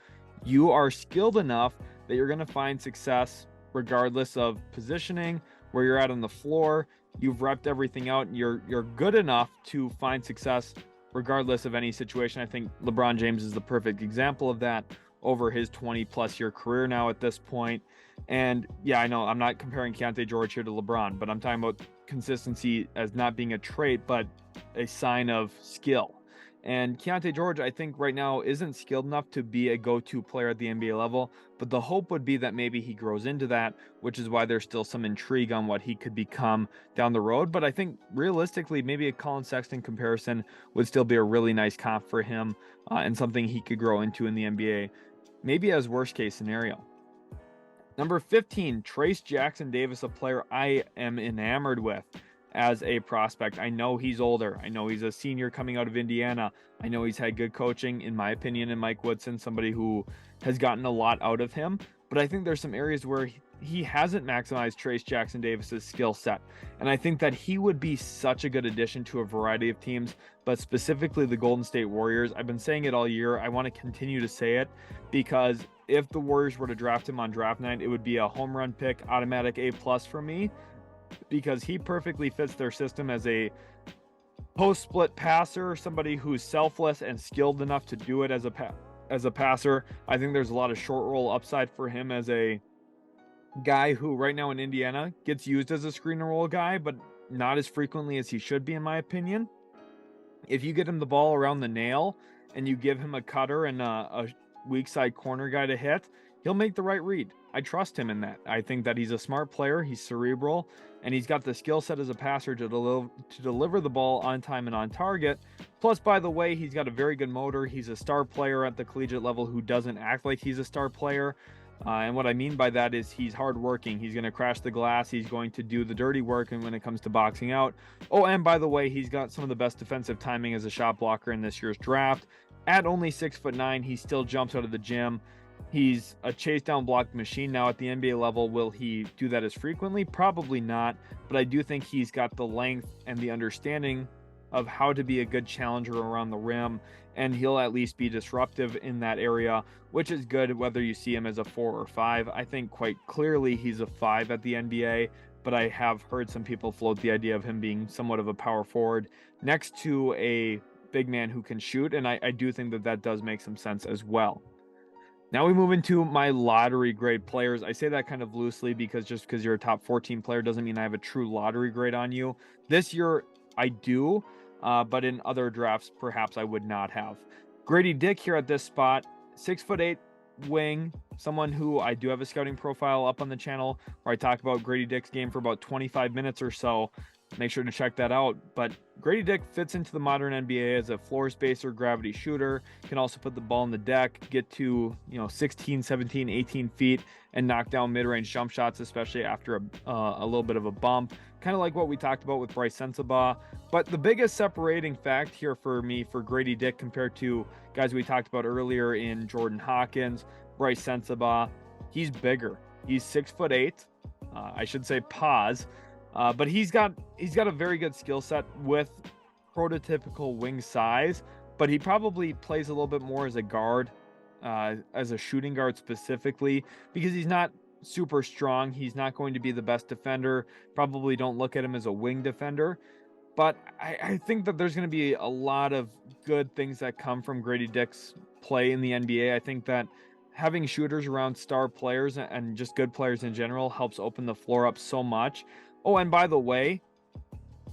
you are skilled enough that you're going to find success regardless of positioning, where you're at on the floor. You've repped everything out, and you're good enough to find success regardless of any situation. I think LeBron James is the perfect example of that over his 20-plus year career now at this point. And yeah, I know I'm not comparing Chiante George here to LeBron, but I'm talking about consistency as not being a trait, but a sign of skill. And Chiante George, I think right now isn't skilled enough to be a go-to player at the NBA level, but the hope would be that maybe he grows into that, which is why there's still some intrigue on what he could become down the road. But I think realistically, maybe a Colin Sexton comparison would still be a really nice comp for him, and something he could grow into in the NBA, maybe as worst case scenario. Number 15, Trayce Jackson-Davis, a player I am enamored with as a prospect. I know he's older. I know he's a senior coming out of Indiana. I know he's had good coaching, in my opinion, in Mike Woodson, somebody who has gotten a lot out of him. But I think there's some areas where he hasn't maximized Trayce Jackson-Davis's skill set. And I think that he would be such a good addition to a variety of teams, but specifically the Golden State Warriors. I've been saying it all year. I want to continue to say it, because if the Warriors were to draft him on draft night, it would be a home run pick, automatic A+ for me, because he perfectly fits their system as a post-split passer, somebody who's selfless and skilled enough to do it as a passer. I think there's a lot of short roll upside for him as a guy who right now in Indiana gets used as a screen and roll guy, but not as frequently as he should be, in my opinion. If you get him the ball around the nail and you give him a cutter and a weak side corner guy to hit, he'll make the right read. I trust him in that. I think that he's a smart player. He's cerebral, and he's got the skill set as a passer to deliver the ball on time and on target. Plus, by the way, he's got a very good motor. He's a star player at the collegiate level who doesn't act like he's a star player. And what I mean by that is he's hardworking. He's going to crash the glass. He's going to do the dirty work, and when it comes to boxing out. Oh, and by the way, he's got some of the best defensive timing as a shot blocker in this year's draft. At only 6'9", he still jumps out of the gym. He's a chase down block machine. Now at the NBA level, will he do that as frequently? Probably not, but I do think he's got the length and the understanding of how to be a good challenger around the rim, and he'll at least be disruptive in that area, which is good whether you see him as a 4 or 5. I think quite clearly he's a 5 at the NBA, but I have heard some people float the idea of him being somewhat of a power forward next to a big man who can shoot, and I do think that does make some sense as well. Now we move into my lottery grade players. I say that kind of loosely because just because you're a top 14 player doesn't mean I have a true lottery grade on you. This year I do, but in other drafts perhaps I would not have. Grady Dick here at this spot, 6'8" wing, someone who I do have a scouting profile up on the channel where I talk about Grady Dick's game for about 25 minutes or so. Make sure to check that out. But Grady Dick fits into the modern NBA as a floor spacer, gravity shooter, can also put the ball in the deck, get to 16, 17, 18 feet, and knock down mid-range jump shots, especially after a little bit of a bump, kind of like what we talked about with Bryce Sensabaugh. But the biggest separating fact here for me for Grady Dick compared to guys we talked about earlier in Jordan Hawkins, Bryce Sensabaugh, he's bigger. He's 6'8". I should say pause. But he's got a very good skill set with prototypical wing size, but he probably plays a little bit more as a guard, as a shooting guard specifically, because he's not super strong. He's not going to be the best defender. Probably don't look at him as a wing defender. But I think that there's going to be a lot of good things that come from Grady Dick's play in the NBA. I think that having shooters around star players and just good players in general helps open the floor up so much. Oh, and by the way,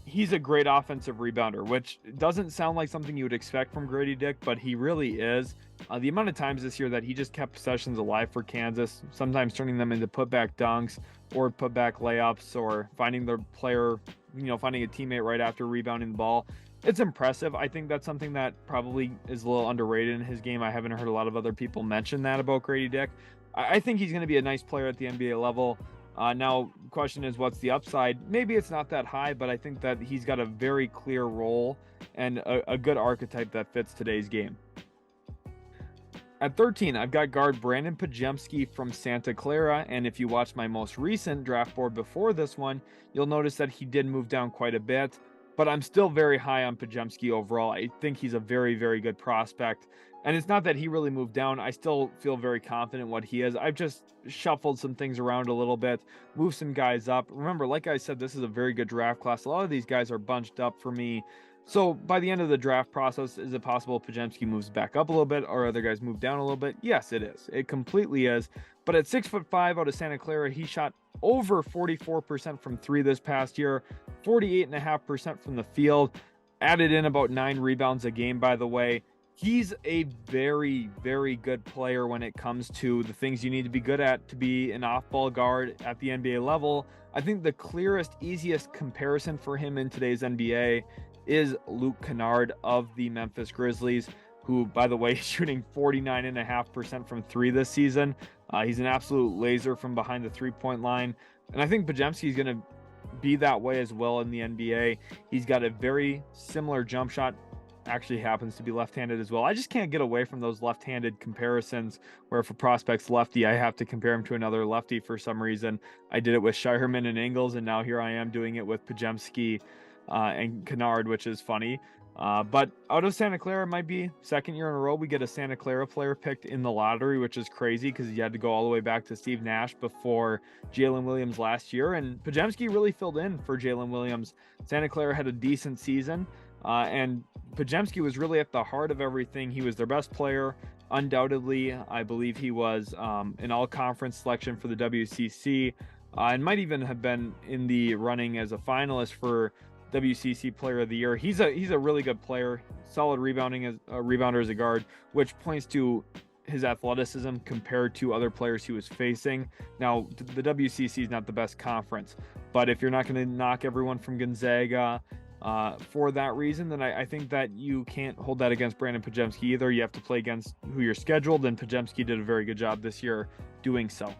he's a great offensive rebounder, which doesn't sound like something you would expect from Grady Dick, but he really is. The amount of times this year that he just kept possessions alive for Kansas, sometimes turning them into putback dunks or putback layups, or finding the player, finding a teammate right after rebounding the ball. It's impressive. I think that's something that probably is a little underrated in his game. I haven't heard a lot of other people mention that about Grady Dick. I think he's going to be a nice player at the NBA level. Now, question is, what's the upside? Maybe it's not that high, but I think that he's got a very clear role and a good archetype that fits today's game. At 13, I've got guard Brandin Podziemski from Santa Clara, and if you watch my most recent draft board before this one, you'll notice that he did move down quite a bit, but I'm still very high on Podziemski overall. I think he's a very, very good prospect, and it's not that he really moved down. I still feel very confident in what he is. I've just shuffled some things around a little bit, moved some guys up. Remember, like I said, this is a very good draft class. A lot of these guys are bunched up for me. So by the end of the draft process, is it possible Podziemski moves back up a little bit, or other guys move down a little bit? Yes, it is. It completely is. But at 6'5" out of Santa Clara, he shot over 44% from three this past year, 48.5% from the field, added in about 9 rebounds a game, by the way. He's a very, very good player when it comes to the things you need to be good at to be an off-ball guard at the NBA level. I think the clearest, easiest comparison for him in today's NBA is Luke Kennard of the Memphis Grizzlies, who, by the way, is shooting 49.5% from three this season. He's an absolute laser from behind the three-point line. And I think Podziemski is going to be that way as well in the NBA. He's got a very similar jump shot. Actually happens to be left-handed as well. I just can't get away from those left-handed comparisons where if a prospect's lefty, I have to compare him to another lefty for some reason. I did it with Shireman and Ingles, and now here I am doing it with Podziemski and Kennard, which is funny. But out of Santa Clara, it might be second year in a row we get a Santa Clara player picked in the lottery, which is crazy because you had to go all the way back to Steve Nash before Jalen Williams last year. And Podziemski really filled in for Jalen Williams. Santa Clara had a decent season, and Podziemski was really at the heart of everything. He was their best player, undoubtedly. I believe he was an all-conference selection for the WCC, and might even have been in the running as a finalist for WCC Player of the Year. He's a really good player, solid rebounder as a guard, which points to his athleticism compared to other players he was facing. Now, the WCC is not the best conference, but if you're not going to knock everyone from Gonzaga for that reason, then I think that you can't hold that against Brandin Podziemski either. You have to play against who you're scheduled, and Podziemski did a very good job this year doing so.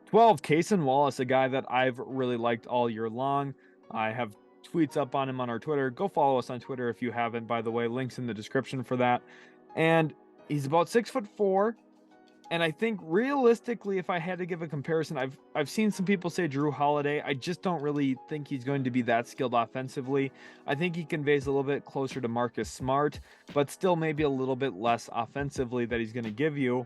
12, Cason Wallace, a guy that I've really liked all year long. I have tweets up on him on our Twitter. Go follow us on Twitter if you haven't, by the way. Links in the description for that. And he's about 6'4". And I think realistically, if I had to give a comparison, I've seen some people say Drew Holiday. I just don't really think he's going to be that skilled offensively. I think he conveys a little bit closer to Marcus Smart, but still maybe a little bit less offensively that he's going to give you.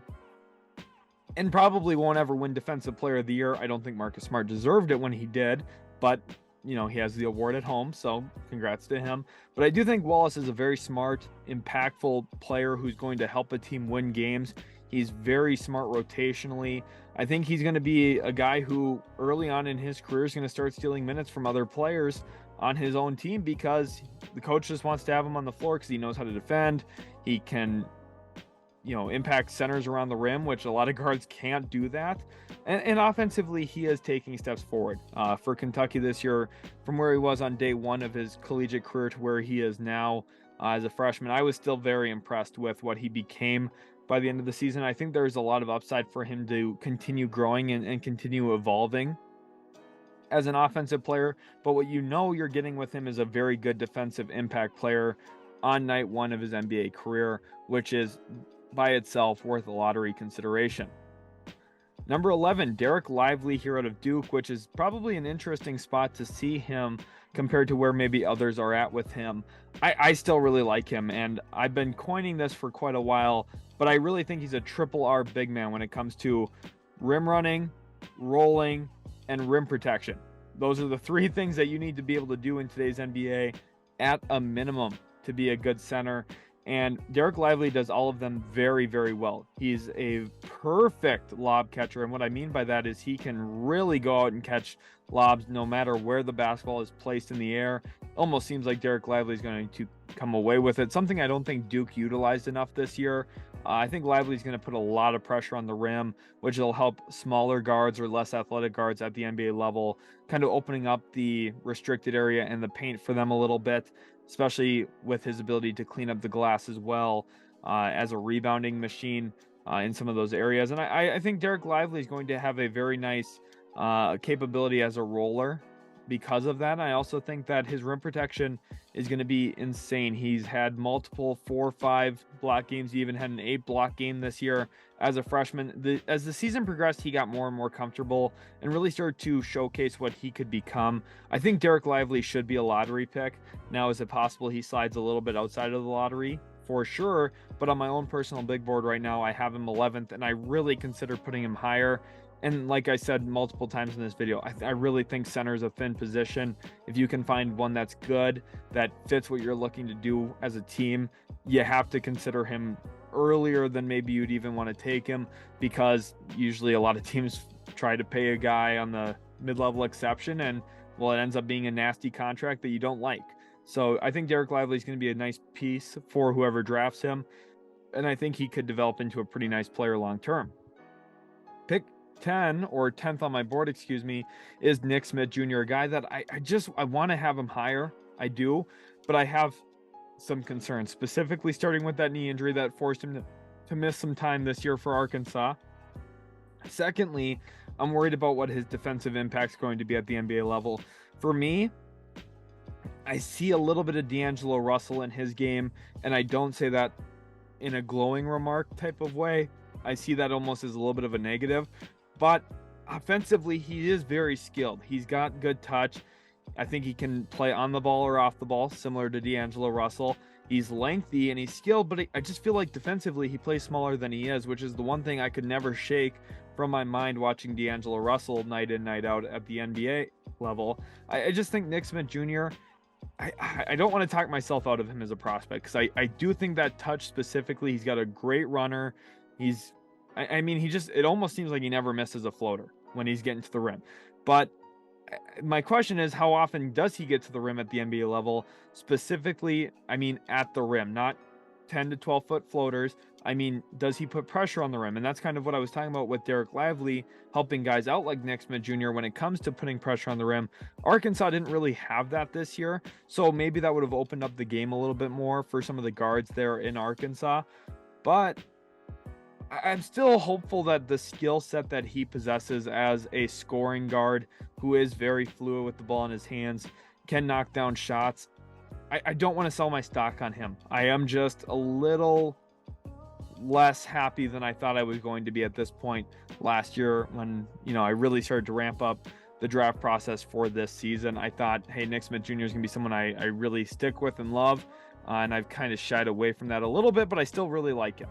And probably won't ever win Defensive Player of the Year. I don't think Marcus Smart deserved it when he did, but he has the award at home, so congrats to him. But I do think Wallace is a very smart, impactful player who's going to help a team win games. He's very smart rotationally. I think he's going to be a guy who early on in his career is going to start stealing minutes from other players on his own team because the coach just wants to have him on the floor because he knows how to defend. He can impact centers around the rim, which a lot of guards can't do that. And offensively, he is taking steps forward for Kentucky this year from where he was on day one of his collegiate career to where he is now as a freshman. I was still very impressed with what he became by the end of the season. I think there's a lot of upside for him to continue growing and continue evolving as an offensive player. But what you're getting with him is a very good defensive impact player on night one of his NBA career, which is by itself worth a lottery consideration. Number 11, Dereck Lively here out of Duke, which is probably an interesting spot to see him compared to where maybe others are at with him. I still really like him, and I've been coining this for quite a while, but I really think he's a triple R big man when it comes to rim running, rolling, and rim protection. Those are the three things that you need to be able to do in today's NBA at a minimum to be a good center. And Dereck Lively does all of them very, very well. He's a perfect lob catcher. And what I mean by that is he can really go out and catch lobs no matter where the basketball is placed in the air. Almost seems like Dereck Lively is going to come away with it. Something I don't think Duke utilized enough this year. I think Lively is going to put a lot of pressure on the rim, which will help smaller guards or less athletic guards at the NBA level, kind of opening up the restricted area and the paint for them a little bit, especially with his ability to clean up the glass as well as a rebounding machine in some of those areas. And I think Dereck Lively is going to have a very nice capability as a roller because of that. I also think that his rim protection is going to be insane. He's had multiple 4 or 5 block games. He even had an 8 block game this year as a freshman. As the season progressed, he got more and more comfortable and really started to showcase what he could become. I think Dereck Lively should be a lottery pick. Now, is it possible he slides a little bit outside of the lottery? For sure, but on my own personal big board right now, I have him 11th, and I really consider putting him higher. And like I said multiple times in this video, I really think center is a thin position. If you can find one that's good, that fits what you're looking to do as a team, you have to consider him earlier than maybe you'd even want to take him, because usually a lot of teams try to pay a guy on the mid-level exception, and well, it ends up being a nasty contract that you don't like. So I think Dereck Lively is going to be a nice piece for whoever drafts him, and I think he could develop into a pretty nice player long term. Pick 10 or 10th on my board, excuse me, is Nick Smith Jr., a guy that I want to have him higher. I do, but I have some concerns, specifically starting with that knee injury that forced him to miss some time this year for Arkansas. Secondly, I'm worried about what his defensive impact is going to be at the NBA level. For me, I see a little bit of D'Angelo Russell in his game, and I don't say that in a glowing remark type of way. I see that almost as a little bit of a negative, but offensively, he is very skilled. He's got good touch. I think he can play on the ball or off the ball, similar to D'Angelo Russell. He's lengthy and he's skilled, but I just feel like defensively he plays smaller than he is, which is the one thing I could never shake from my mind watching D'Angelo Russell night in, night out at the NBA level. I just think Nick Smith Jr., I don't want to talk myself out of him as a prospect, because I do think that touch specifically, he's got a great runner. I mean, it almost seems like he never misses a floater when he's getting to the rim. But my question is, how often does he get to the rim at the NBA level? Specifically, I mean, at the rim, not 10 to 12 foot floaters. I mean, does he put pressure on the rim? And that's kind of what I was talking about with Dereck Lively, helping guys out like Nick Smith Jr. when it comes to putting pressure on the rim. Arkansas didn't really have that this year, so maybe that would have opened up the game a little bit more for some of the guards there in Arkansas. But I'm still hopeful that the skill set that he possesses as a scoring guard, who is very fluid with the ball in his hands, can knock down shots. I don't want to sell my stock on him. I am just a little less happy than I thought I was going to be at this point last year when, I really started to ramp up the draft process for this season. I thought, hey, Nick Smith Jr. is going to be someone I really stick with and love, and I've kind of shied away from that a little bit, but I still really like him.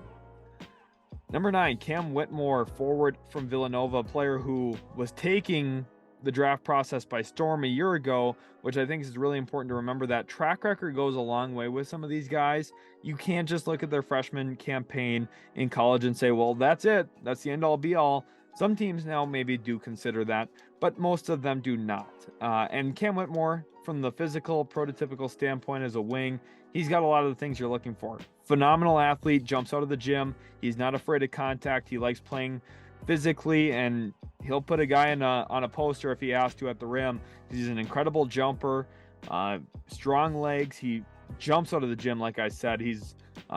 Number 9, Cam Whitmore, forward from Villanova, a player who was taking the draft process by storm a year ago, which I think is really important to remember. That track record goes a long way with some of these guys. You can't just look at their freshman campaign in college and say, well, that's it. That's the end all be all. Some teams now maybe do consider that, but most of them do not. And Cam Whitmore, from the physical, prototypical standpoint as a wing, he's got a lot of the things you're looking for. Phenomenal athlete, jumps out of the gym. He's not afraid of contact. He likes playing physically, and he'll put a guy on a poster if he has to at the rim. He's an incredible jumper, strong legs. He jumps out of the gym, like I said. He's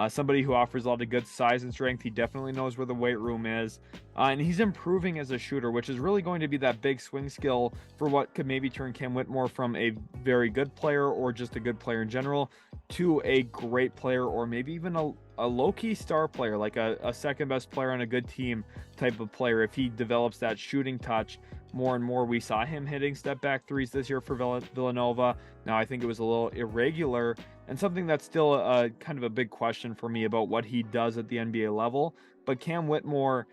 somebody who offers a lot of good size and strength. He definitely knows where the weight room is, and he's improving as a shooter, which is really going to be that big swing skill for what could maybe turn Cam Whitmore from a very good player or just a good player in general to a great player, or maybe even a low-key star player, like a second best player on a good team type of player, if he develops that shooting touch more and more. We saw him hitting step back threes this year for Villanova. Now I think it was a little irregular, and something that's still a kind of a big question for me about what he does at the NBA level. But Cam Whitmore,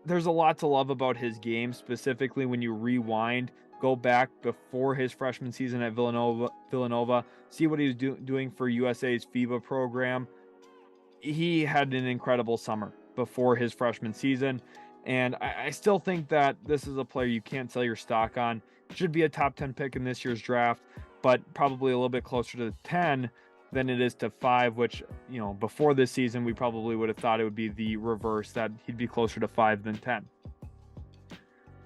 there's a lot to love about his game, specifically when you rewind, go back before his freshman season at Villanova, see what he was doing for USA's FIBA program. He had an incredible summer before his freshman season, and I still think that this is a player you can't sell your stock on. Should be a top 10 pick in this year's draft, but probably a little bit closer to 10 than it is to 5, which, you know, before this season, we probably would have thought it would be the reverse, that he'd be closer to 5 than 10.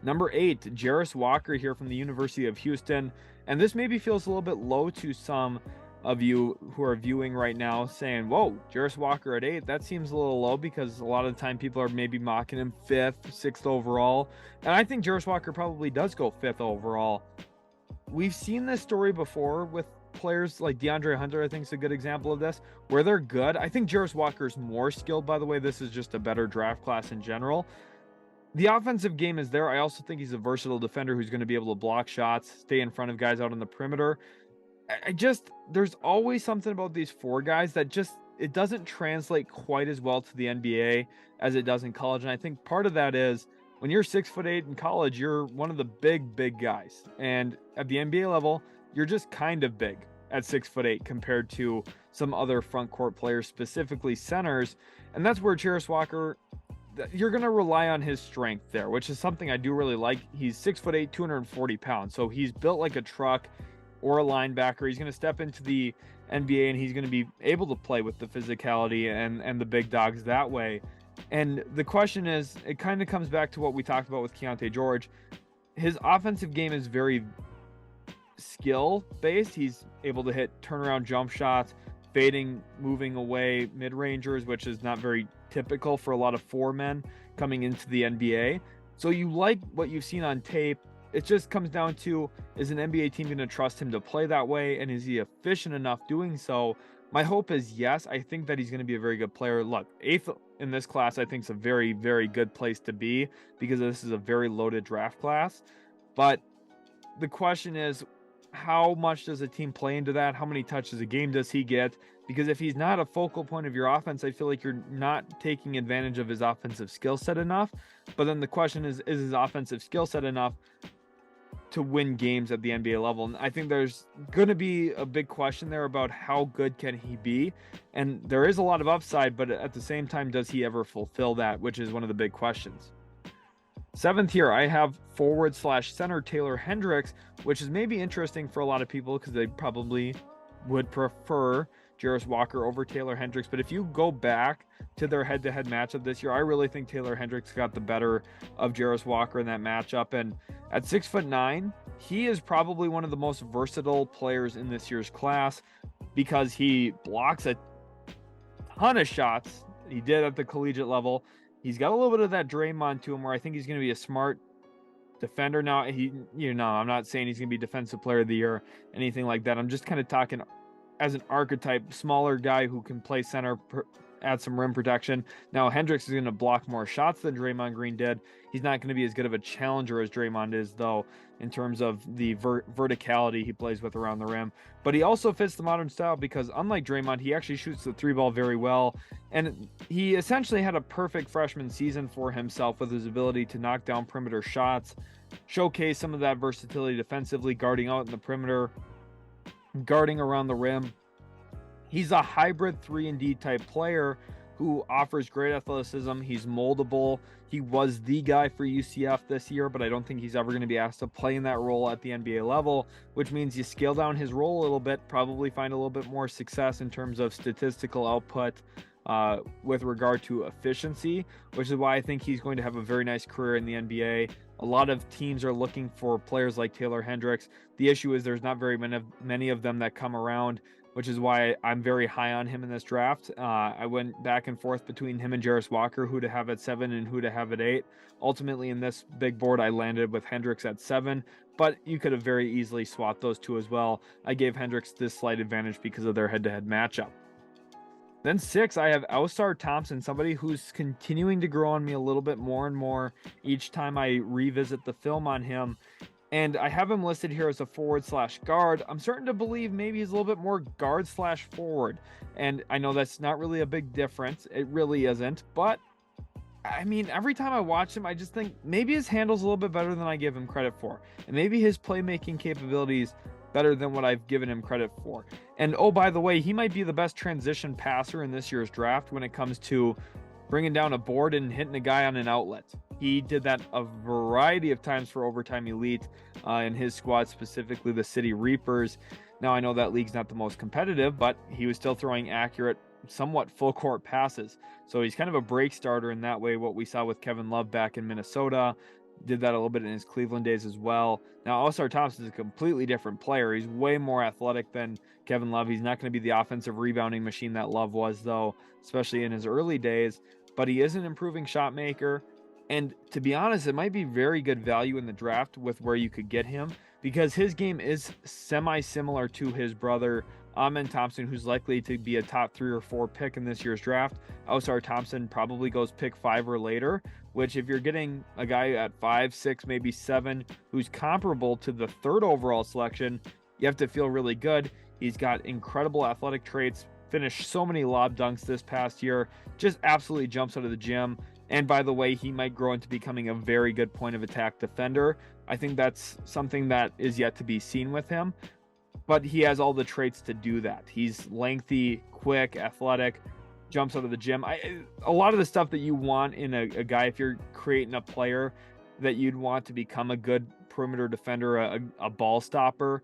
Number 8, Jarace Walker here from the University of Houston. And this maybe feels a little bit low to some of you who are viewing right now, saying, whoa, Jarace Walker at 8, that seems a little low, because a lot of the time people are maybe mocking him 5th, 6th overall. And I think Jarace Walker probably does go 5th overall. We've seen this story before with players like DeAndre Hunter. I think is a good example of this, where they're good. I think Jarace Walker is more skilled, by the way. This is just a better draft class in general. The offensive game is there. I also think he's a versatile defender who's going to be able to block shots, stay in front of guys out on the perimeter. There's always something about these 4 guys that just, it doesn't translate quite as well to the NBA as it does in college. And I think part of that is, when you're 6'8" in college, you're one of the big guys. And at the NBA level, you're just kind of big at 6'8" compared to some other front court players, specifically centers. And that's where Jarace Walker, you're going to rely on his strength there, which is something I do really like. He's 6'8", 240 pounds. So he's built like a truck or a linebacker. He's going to step into the NBA and he's going to be able to play with the physicality and the big dogs that way. And the question is, it kind of comes back to what we talked about with Chiante George. His offensive game is very skill based. He's able to hit turnaround jump shots, fading, moving away mid-rangers, which is not very typical for a lot of 4 men coming into the NBA. So you like what you've seen on tape. It just comes down to, is an NBA team going to trust him to play that way? And is he efficient enough doing so? My hope is yes. I think that he's going to be a very good player. Look, 8th in this class, I think is a very, very good place to be, because this is a very loaded draft class. But the question is, how much does a team play into that? How many touches a game does he get? Because if he's not a focal point of your offense, I feel like you're not taking advantage of his offensive skill set enough. But then the question is his offensive skill set enough to win games at the NBA level? And I think there's going to be a big question there about how good can he be. And there is a lot of upside, but at the same time, does he ever fulfill that, which is one of the big questions. 7th here, I have forward/center Taylor Hendricks, which is maybe interesting for a lot of people because they probably would prefer Jarace Walker over Taylor Hendricks. But if you go back to their head-to-head matchup this year, I really think Taylor Hendricks got the better of Jarace Walker in that matchup. And at 6'9", he is probably one of the most versatile players in this year's class, because he blocks a ton of shots. He did at the collegiate level. He's got a little bit of that Draymond to him, where I think he's going to be a smart defender. Now, I'm not saying he's going to be defensive player of the year, anything like that. I'm just kind of talking as an archetype, smaller guy who can play center, add some rim protection. Now, Hendricks is going to block more shots than Draymond Green did. He's not going to be as good of a challenger as Draymond is, though, in terms of the verticality he plays with around the rim. But he also fits the modern style, because unlike Draymond, he actually shoots the 3-ball very well. And he essentially had a perfect freshman season for himself with his ability to knock down perimeter shots, showcase some of that versatility defensively, guarding out in the perimeter, guarding around the rim. He's a hybrid 3-and-D type player who offers great athleticism. He's moldable. He was the guy for UCF this year, but I don't think he's ever going to be asked to play in that role at the NBA level, which means you scale down his role a little bit, probably find a little bit more success in terms of statistical output with regard to efficiency, which is why I think he's going to have a very nice career in the NBA. A lot of teams are looking for players like Taylor Hendricks. The issue is there's not very many of them that come around, which is why I'm very high on him in this draft. I went back and forth between him and Jarace Walker, who to have at 7 and who to have at 8. Ultimately, in this big board, I landed with Hendricks at 7, but you could have very easily swapped those two as well. I gave Hendricks this slight advantage because of their head-to-head matchup. Then 6, I have Alistar Thompson, somebody who's continuing to grow on me a little bit more and more each time I revisit the film on him. And I have him listed here as a forward/guard. I'm starting to believe maybe he's a little bit more guard/forward. And I know that's not really a big difference. It really isn't. But, I mean, every time I watch him, I just think maybe his handle's a little bit better than I give him credit for. And maybe his playmaking capabilities better than what I've given him credit for. And oh, by the way, he might be the best transition passer in this year's draft when it comes to bringing down a board and hitting a guy on an outlet. He did that a variety of times for Overtime Elite in his squad, specifically the City Reapers. Now, I know that league's not the most competitive, but he was still throwing accurate, somewhat full court passes. So he's kind of a break starter in that way, what we saw with Kevin Love back in Minnesota. Did that a little bit in his Cleveland days as well. Now, Alistar Thompson is a completely different player. He's way more athletic than Kevin Love. He's not going to be the offensive rebounding machine that Love was, though, especially in his early days. But he is an improving shot maker. And to be honest, it might be very good value in the draft with where you could get him, because his game is semi-similar to his brother, Amen Thompson, who's likely to be a top 3 or 4 pick in this year's draft. Alistar Thompson probably goes pick 5 or later, which if you're getting a guy at 5, 6, maybe 7, who's comparable to the 3rd overall selection, you have to feel really good. He's got incredible athletic traits, finished so many lob dunks this past year, just absolutely jumps out of the gym. And by the way, he might grow into becoming a very good point of attack defender. I think that's something that is yet to be seen with him, but he has all the traits to do that. He's lengthy, quick, athletic, jumps out of the gym. A lot of the stuff that you want in a guy, if you're creating a player that you'd want to become a good perimeter defender, a ball stopper,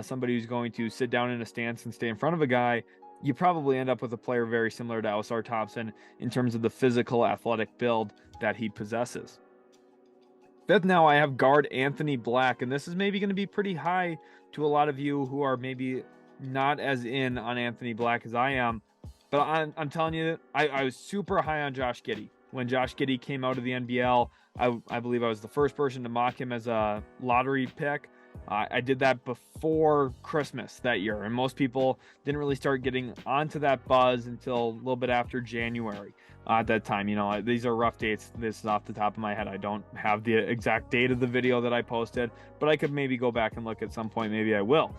somebody who's going to sit down in a stance and stay in front of a guy, you probably end up with a player very similar to Alistar Thompson in terms of the physical, athletic build that he possesses. 5th, now I have guard Anthony Black, and this is maybe going to be pretty high to a lot of you who are maybe not as in on Anthony Black as I am. But I'm telling you, I was super high on Josh Giddey. When Josh Giddey came out of the NBL, I believe I was the first person to mock him as a lottery pick. I did that before Christmas that year, and most people didn't really start getting onto that buzz until a little bit after January. At that time, you know, these are rough dates. This is off the top of my head. I don't have the exact date of the video that I posted, but I could maybe go back and look at some point. Maybe I will.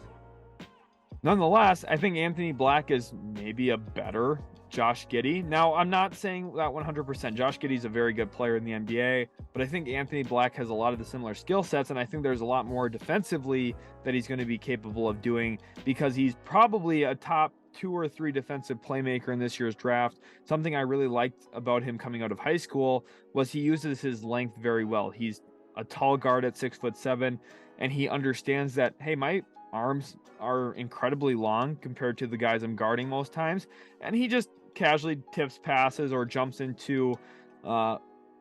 Nonetheless, I think Anthony Black is maybe a better Josh Giddey. Now, I'm not saying that 100%. Josh Giddey's a very good player in the NBA, but I think Anthony Black has a lot of the similar skill sets, and I think there's a lot more defensively that he's going to be capable of doing, because he's probably a top 2 or 3 defensive playmaker in this year's draft. Something I really liked about him coming out of high school was he uses his length very well. He's a tall guard at 6'7", and he understands that, hey, my arms are incredibly long compared to the guys I'm guarding most times, and he just casually tips passes or jumps into a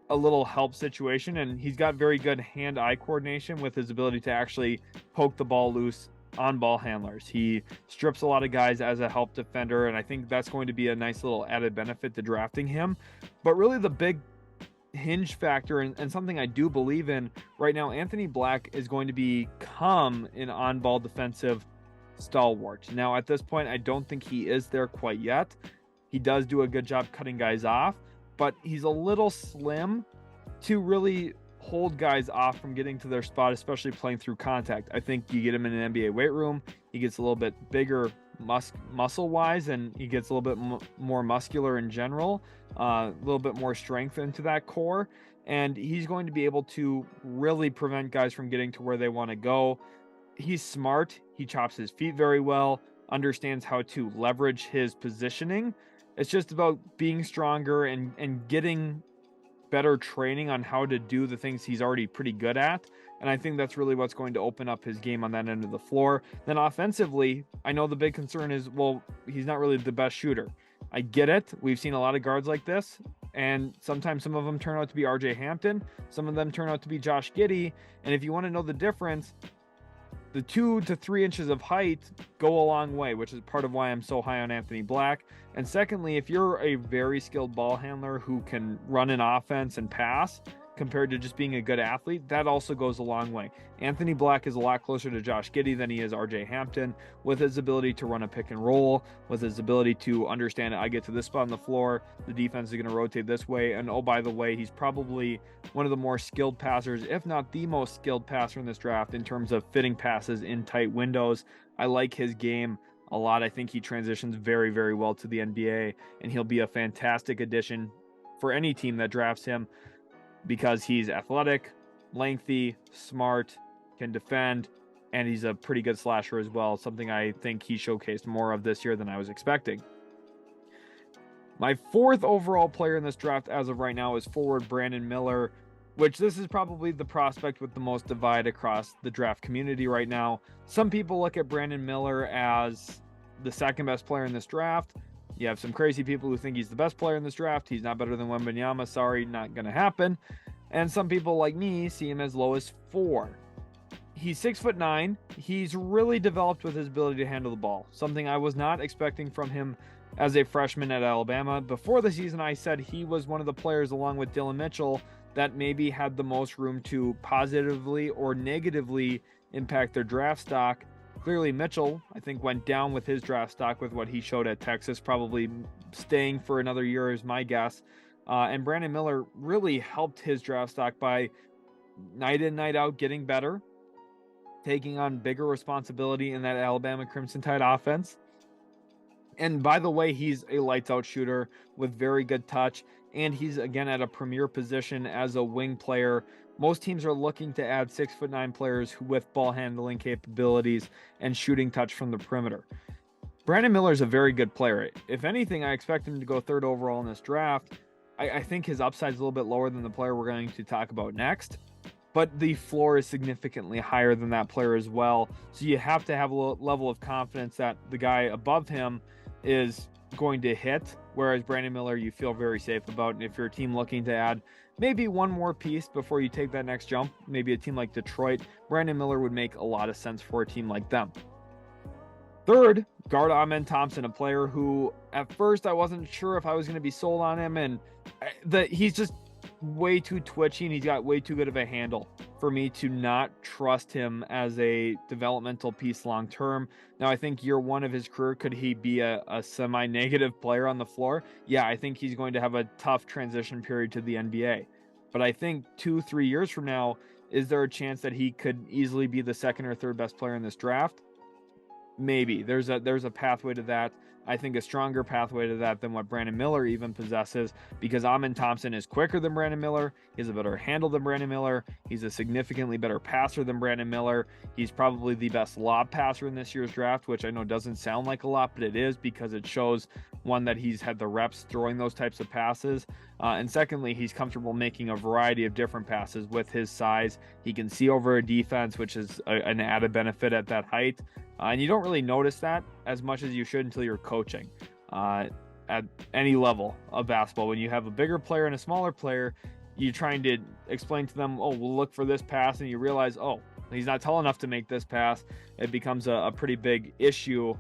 little help situation, and he's got very good hand-eye coordination with his ability to actually poke the ball loose on ball handlers. He strips a lot of guys as a help defender, and I think that's going to be a nice little added benefit to drafting him. But really the big hinge factor, and something I do believe in right now, Anthony Black is going to become an on-ball defensive stalwart. Now, at this point, I don't think he is there quite yet. He does do a good job cutting guys off, but he's a little slim to really hold guys off from getting to their spot, especially playing through contact. I think you get him in an NBA weight room, he gets a little bit bigger muscle-wise, and he gets a little bit more muscular in general, a little bit more strength into that core, and he's going to be able to really prevent guys from getting to where they want to go. He's smart. He chops his feet very well, understands how to leverage his positioning. It's just about being stronger and getting better training on how to do the things he's already pretty good at. And I think that's really what's going to open up his game on that end of the floor. Then offensively, I know the big concern is, well, he's not really the best shooter. I get it. We've seen a lot of guards like this, and sometimes some of them turn out to be RJ Hampton. Some of them turn out to be Josh Giddey. And if you want to know the difference, the 2 to 3 inches of height go a long way, which is part of why I'm so high on Anthony Black. And secondly, if you're a very skilled ball handler who can run an offense and pass, compared to just being a good athlete, that also goes a long way. Anthony Black is a lot closer to Josh Giddey than he is RJ Hampton, with his ability to run a pick and roll, with his ability to understand I get to this spot on the floor, the defense is going to rotate this way, and oh, by the way, he's probably one of the more skilled passers, if not the most skilled passer in this draft in terms of fitting passes in tight windows. I like his game a lot. I think he transitions very, very well to the NBA, and he'll be a fantastic addition for any team that drafts him, because he's athletic, lengthy, smart, can defend, and he's a pretty good slasher as well, something I think he showcased more of this year than I was expecting. My fourth overall player in this draft as of right now is forward Brandin Miller, which this is probably the prospect with the most divide across the draft community right now. Some people look at Brandin Miller as the second best player in this draft. You have some crazy people who think he's the best player in this draft. He's not better than Wembanyama. Sorry, not going to happen. And some people like me see him as low as 4. He's 6'9". He's really developed with his ability to handle the ball, something I was not expecting from him as a freshman at Alabama. Before the season, I said he was one of the players, along with Dillon Mitchell, that maybe had the most room to positively or negatively impact their draft stock. Clearly, Mitchell, I think, went down with his draft stock with what he showed at Texas, probably staying for another year is my guess. And Brandin Miller really helped his draft stock by night in, night out getting better, taking on bigger responsibility in that Alabama Crimson Tide offense. And by the way, he's a lights out shooter with very good touch, and he's again at a premier position as a wing player. Most teams are looking to add 6'9" players with ball handling capabilities and shooting touch from the perimeter. Brandin Miller is a very good player. If anything, I expect him to go 3rd overall in this draft. I think his upside is a little bit lower than the player we're going to talk about next, but the floor is significantly higher than that player as well. So you have to have a level of confidence that the guy above him is going to hit, whereas Brandin Miller you feel very safe about. And if you're a team looking to add maybe one more piece before you take that next jump, maybe a team like Detroit, Brandin Miller would make a lot of sense for a team like them. 3rd, guard Amen Thompson, a player who at first I wasn't sure if I was going to be sold on him, and he's just way too twitchy and he's got way too good of a handle for me to not trust him as a developmental piece long term. Now, I think year 1 of his career, could he be a semi-negative player on the floor? Yeah, I think he's going to have a tough transition period to the NBA. But I think 2-3 years from now, is there a chance that he could easily be the 2nd or 3rd best player in this draft? Maybe. There's a pathway to that. I think a stronger pathway to that than what Brandin Miller even possesses, because Amen Thompson is quicker than Brandin Miller. He has a better handle than Brandin Miller. He's a significantly better passer than Brandin Miller. He's probably the best lob passer in this year's draft, which I know doesn't sound like a lot, but it is, because it shows, one, that he's had the reps throwing those types of passes. And secondly, he's comfortable making a variety of different passes with his size. He can see over a defense, which is an added benefit at that height. And you don't really notice that as much as you should until you're coaching at any level of basketball. When you have a bigger player and a smaller player, you're trying to explain to them, oh, we'll look for this pass, and you realize, oh, he's not tall enough to make this pass. It becomes a pretty big issue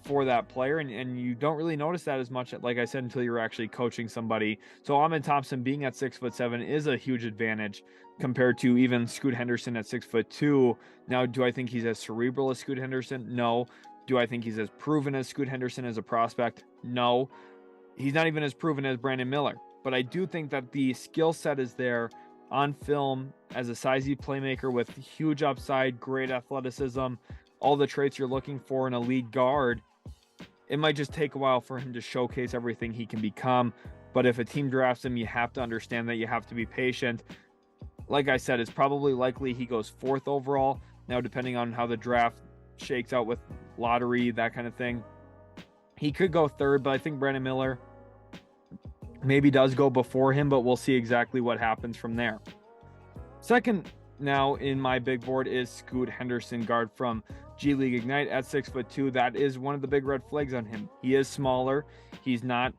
for that player, and you don't really notice that as much, like I said, until you're actually coaching somebody. So Amen Thompson being at 6'7" is a huge advantage compared to even Scoot Henderson at 6'2". Now, do I think he's as cerebral as Scoot Henderson? No. Do I think he's as proven as Scoot Henderson as a prospect? No. He's not even as proven as Brandin Miller. But I do think that the skill set is there on film as a sizey playmaker with huge upside, great athleticism, all the traits you're looking for in a lead guard. It might just take a while for him to showcase everything he can become. But if a team drafts him, you have to understand that you have to be patient. Like I said, it's probably likely he goes 4th overall. Now, depending on how the draft shakes out with lottery, that kind of thing, he could go 3rd, but I think Brandin Miller maybe does go before him, but we'll see exactly what happens from there. 2nd now in my big board is Scoot Henderson, guard from G League Ignite at 6'2". That is one of the big red flags on him. He is smaller. He's not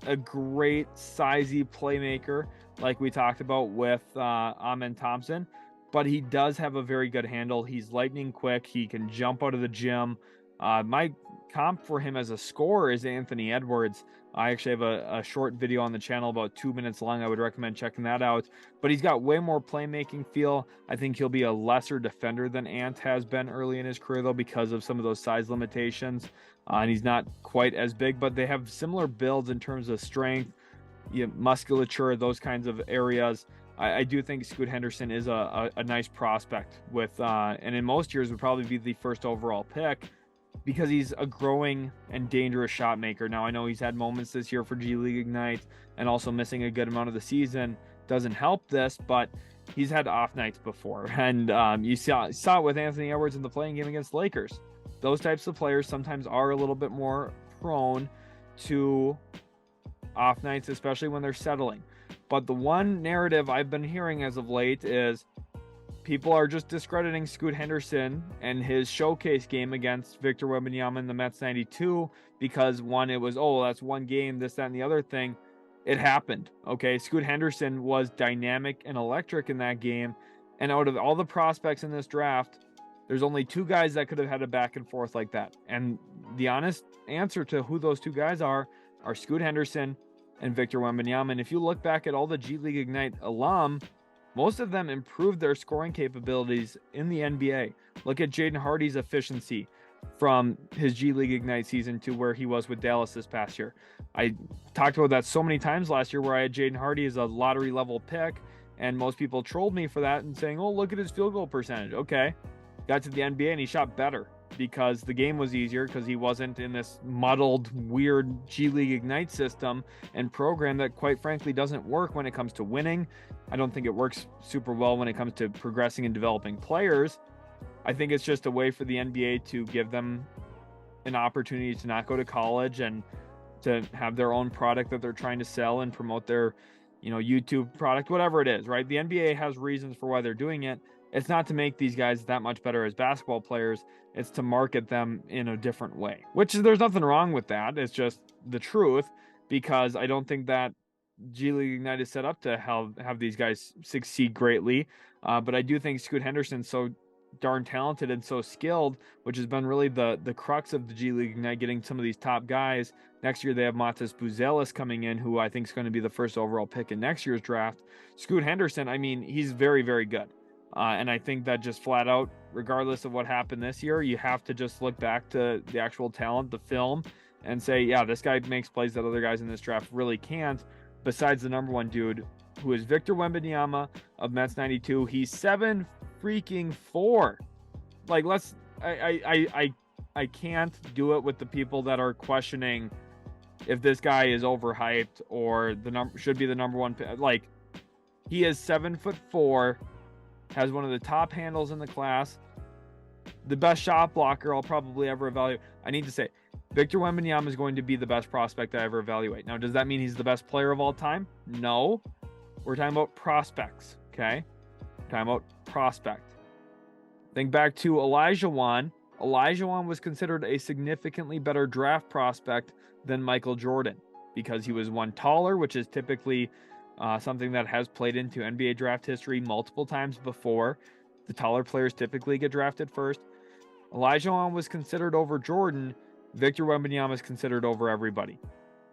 a great sizey playmaker like we talked about with Amen Thompson, but he does have a very good handle. He's lightning quick. He can jump out of the gym. My comp for him as a scorer is Anthony Edwards. I actually have a short video on the channel about 2 minutes long. I would recommend checking that out. But he's got way more playmaking feel. I think he'll be a lesser defender than Ant has been early in his career, though, because of some of those size limitations. And he's not quite as big, but they have similar builds in terms of strength, musculature, those kinds of areas. I do think Scoot Henderson is a nice prospect with, and in most years would probably be the first overall pick, because he's a growing and dangerous shot maker. Now, I know he's had moments this year for G League Ignite, and also missing a good amount of the season doesn't help this, but he's had off nights before. And you saw it with Anthony Edwards in the playing game against Lakers. Those types of players sometimes are a little bit more prone to off nights, especially when they're settling. But the one narrative I've been hearing as of late is people are just discrediting Scoot Henderson and his showcase game against Victor Wembanyama in the Mets 92 because, one, it was, oh, that's one game, this, that, and the other thing. It happened, okay? Scoot Henderson was dynamic and electric in that game, and out of all the prospects in this draft, there's only two guys that could have had a back and forth like that. And the honest answer to who those two guys are Scoot Henderson and Victor Wembanyama. And if you look back at all the G League Ignite alum, most of them improved their scoring capabilities in the NBA. Look at Jaden Hardy's efficiency from his G League Ignite season to where he was with Dallas this past year. I talked about that so many times last year where I had Jaden Hardy as a lottery level pick, and most people trolled me for that and saying, oh, look at his field goal percentage. Okay, got to the NBA and he shot better because the game was easier, because he wasn't in this muddled, weird G League Ignite system and program that, quite frankly, doesn't work when it comes to winning. I don't think it works super well when it comes to progressing and developing players. I think it's just a way for the NBA to give them an opportunity to not go to college and to have their own product that they're trying to sell and promote their, YouTube product, whatever it is, right? The NBA has reasons for why they're doing it. It's not to make these guys that much better as basketball players. It's to market them in a different way, which there's nothing wrong with that. It's just the truth, because I don't think that G League Ignite is set up to have these guys succeed greatly. But I do think Scoot Henderson's so darn talented and so skilled, which has been really the crux of the G League Ignite, getting some of these top guys. Next year they have Matas Buzelis coming in, who I think is going to be the first overall pick in next year's draft. Scoot Henderson, I mean, he's very, very good. And I think that just flat out, regardless of what happened this year, you have to just look back to the actual talent, the film, and say, yeah, this guy makes plays that other guys in this draft really can't. Besides the number one dude, who is Victor Wembanyama of Mets 92. He's 7-freaking-4. Like, I can't do it with the people that are questioning if this guy is overhyped or should be the number one pick. Like, he is 7'4", has one of the top handles in the class, the best shot blocker I'll probably ever evaluate. I need to say, Victor Wembanyama is going to be the best prospect I ever evaluate. Now, does that mean he's the best player of all time? No. We're talking about prospects, okay? We're talking about prospect. Think back to Elijah Wan. Elijah Wan was considered a significantly better draft prospect than Michael Jordan because he was one taller, which is typically something that has played into NBA draft history multiple times before. The taller players typically get drafted first. Elijah Wan was considered over Jordan. Victor Wembanyama is considered over everybody.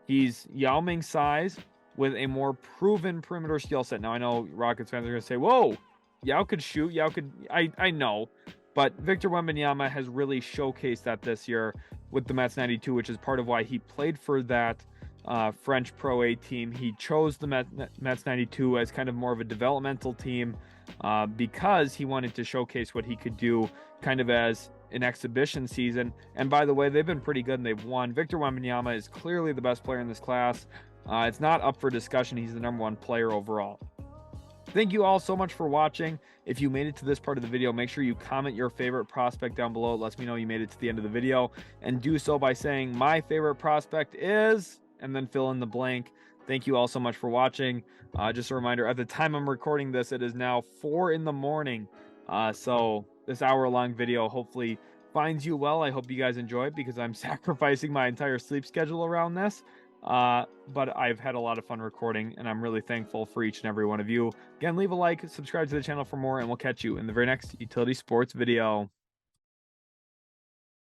He's Yao Ming size with a more proven perimeter skill set. Now, I know Rockets fans are going to say, whoa, Yao could shoot. Yao could, I know. But Victor Wembanyama has really showcased that this year with the Mets 92, which is part of why he played for that French Pro A team. He chose the Mets 92 as kind of more of a developmental team because he wanted to showcase what he could do kind of as an exhibition season. And by the way, they've been pretty good and they've won. Victor Wembanyama is clearly the best player in this class. It's not up for discussion. He's the number one player overall. Thank you all so much for watching. If you made it to this part of the video, make sure you comment your favorite prospect down below. It lets me know you made it to the end of the video, and do so by saying my favorite prospect is, and then fill in the blank. Thank you all so much for watching. Just a reminder, at the time I'm recording this, it is now 4 in the morning. So this hour-long video hopefully finds you well. I hope you guys enjoy it because I'm sacrificing my entire sleep schedule around this. But I've had a lot of fun recording, and I'm really thankful for each and every one of you. Again, leave a like, subscribe to the channel for more, and we'll catch you in the very next Utility Sports video.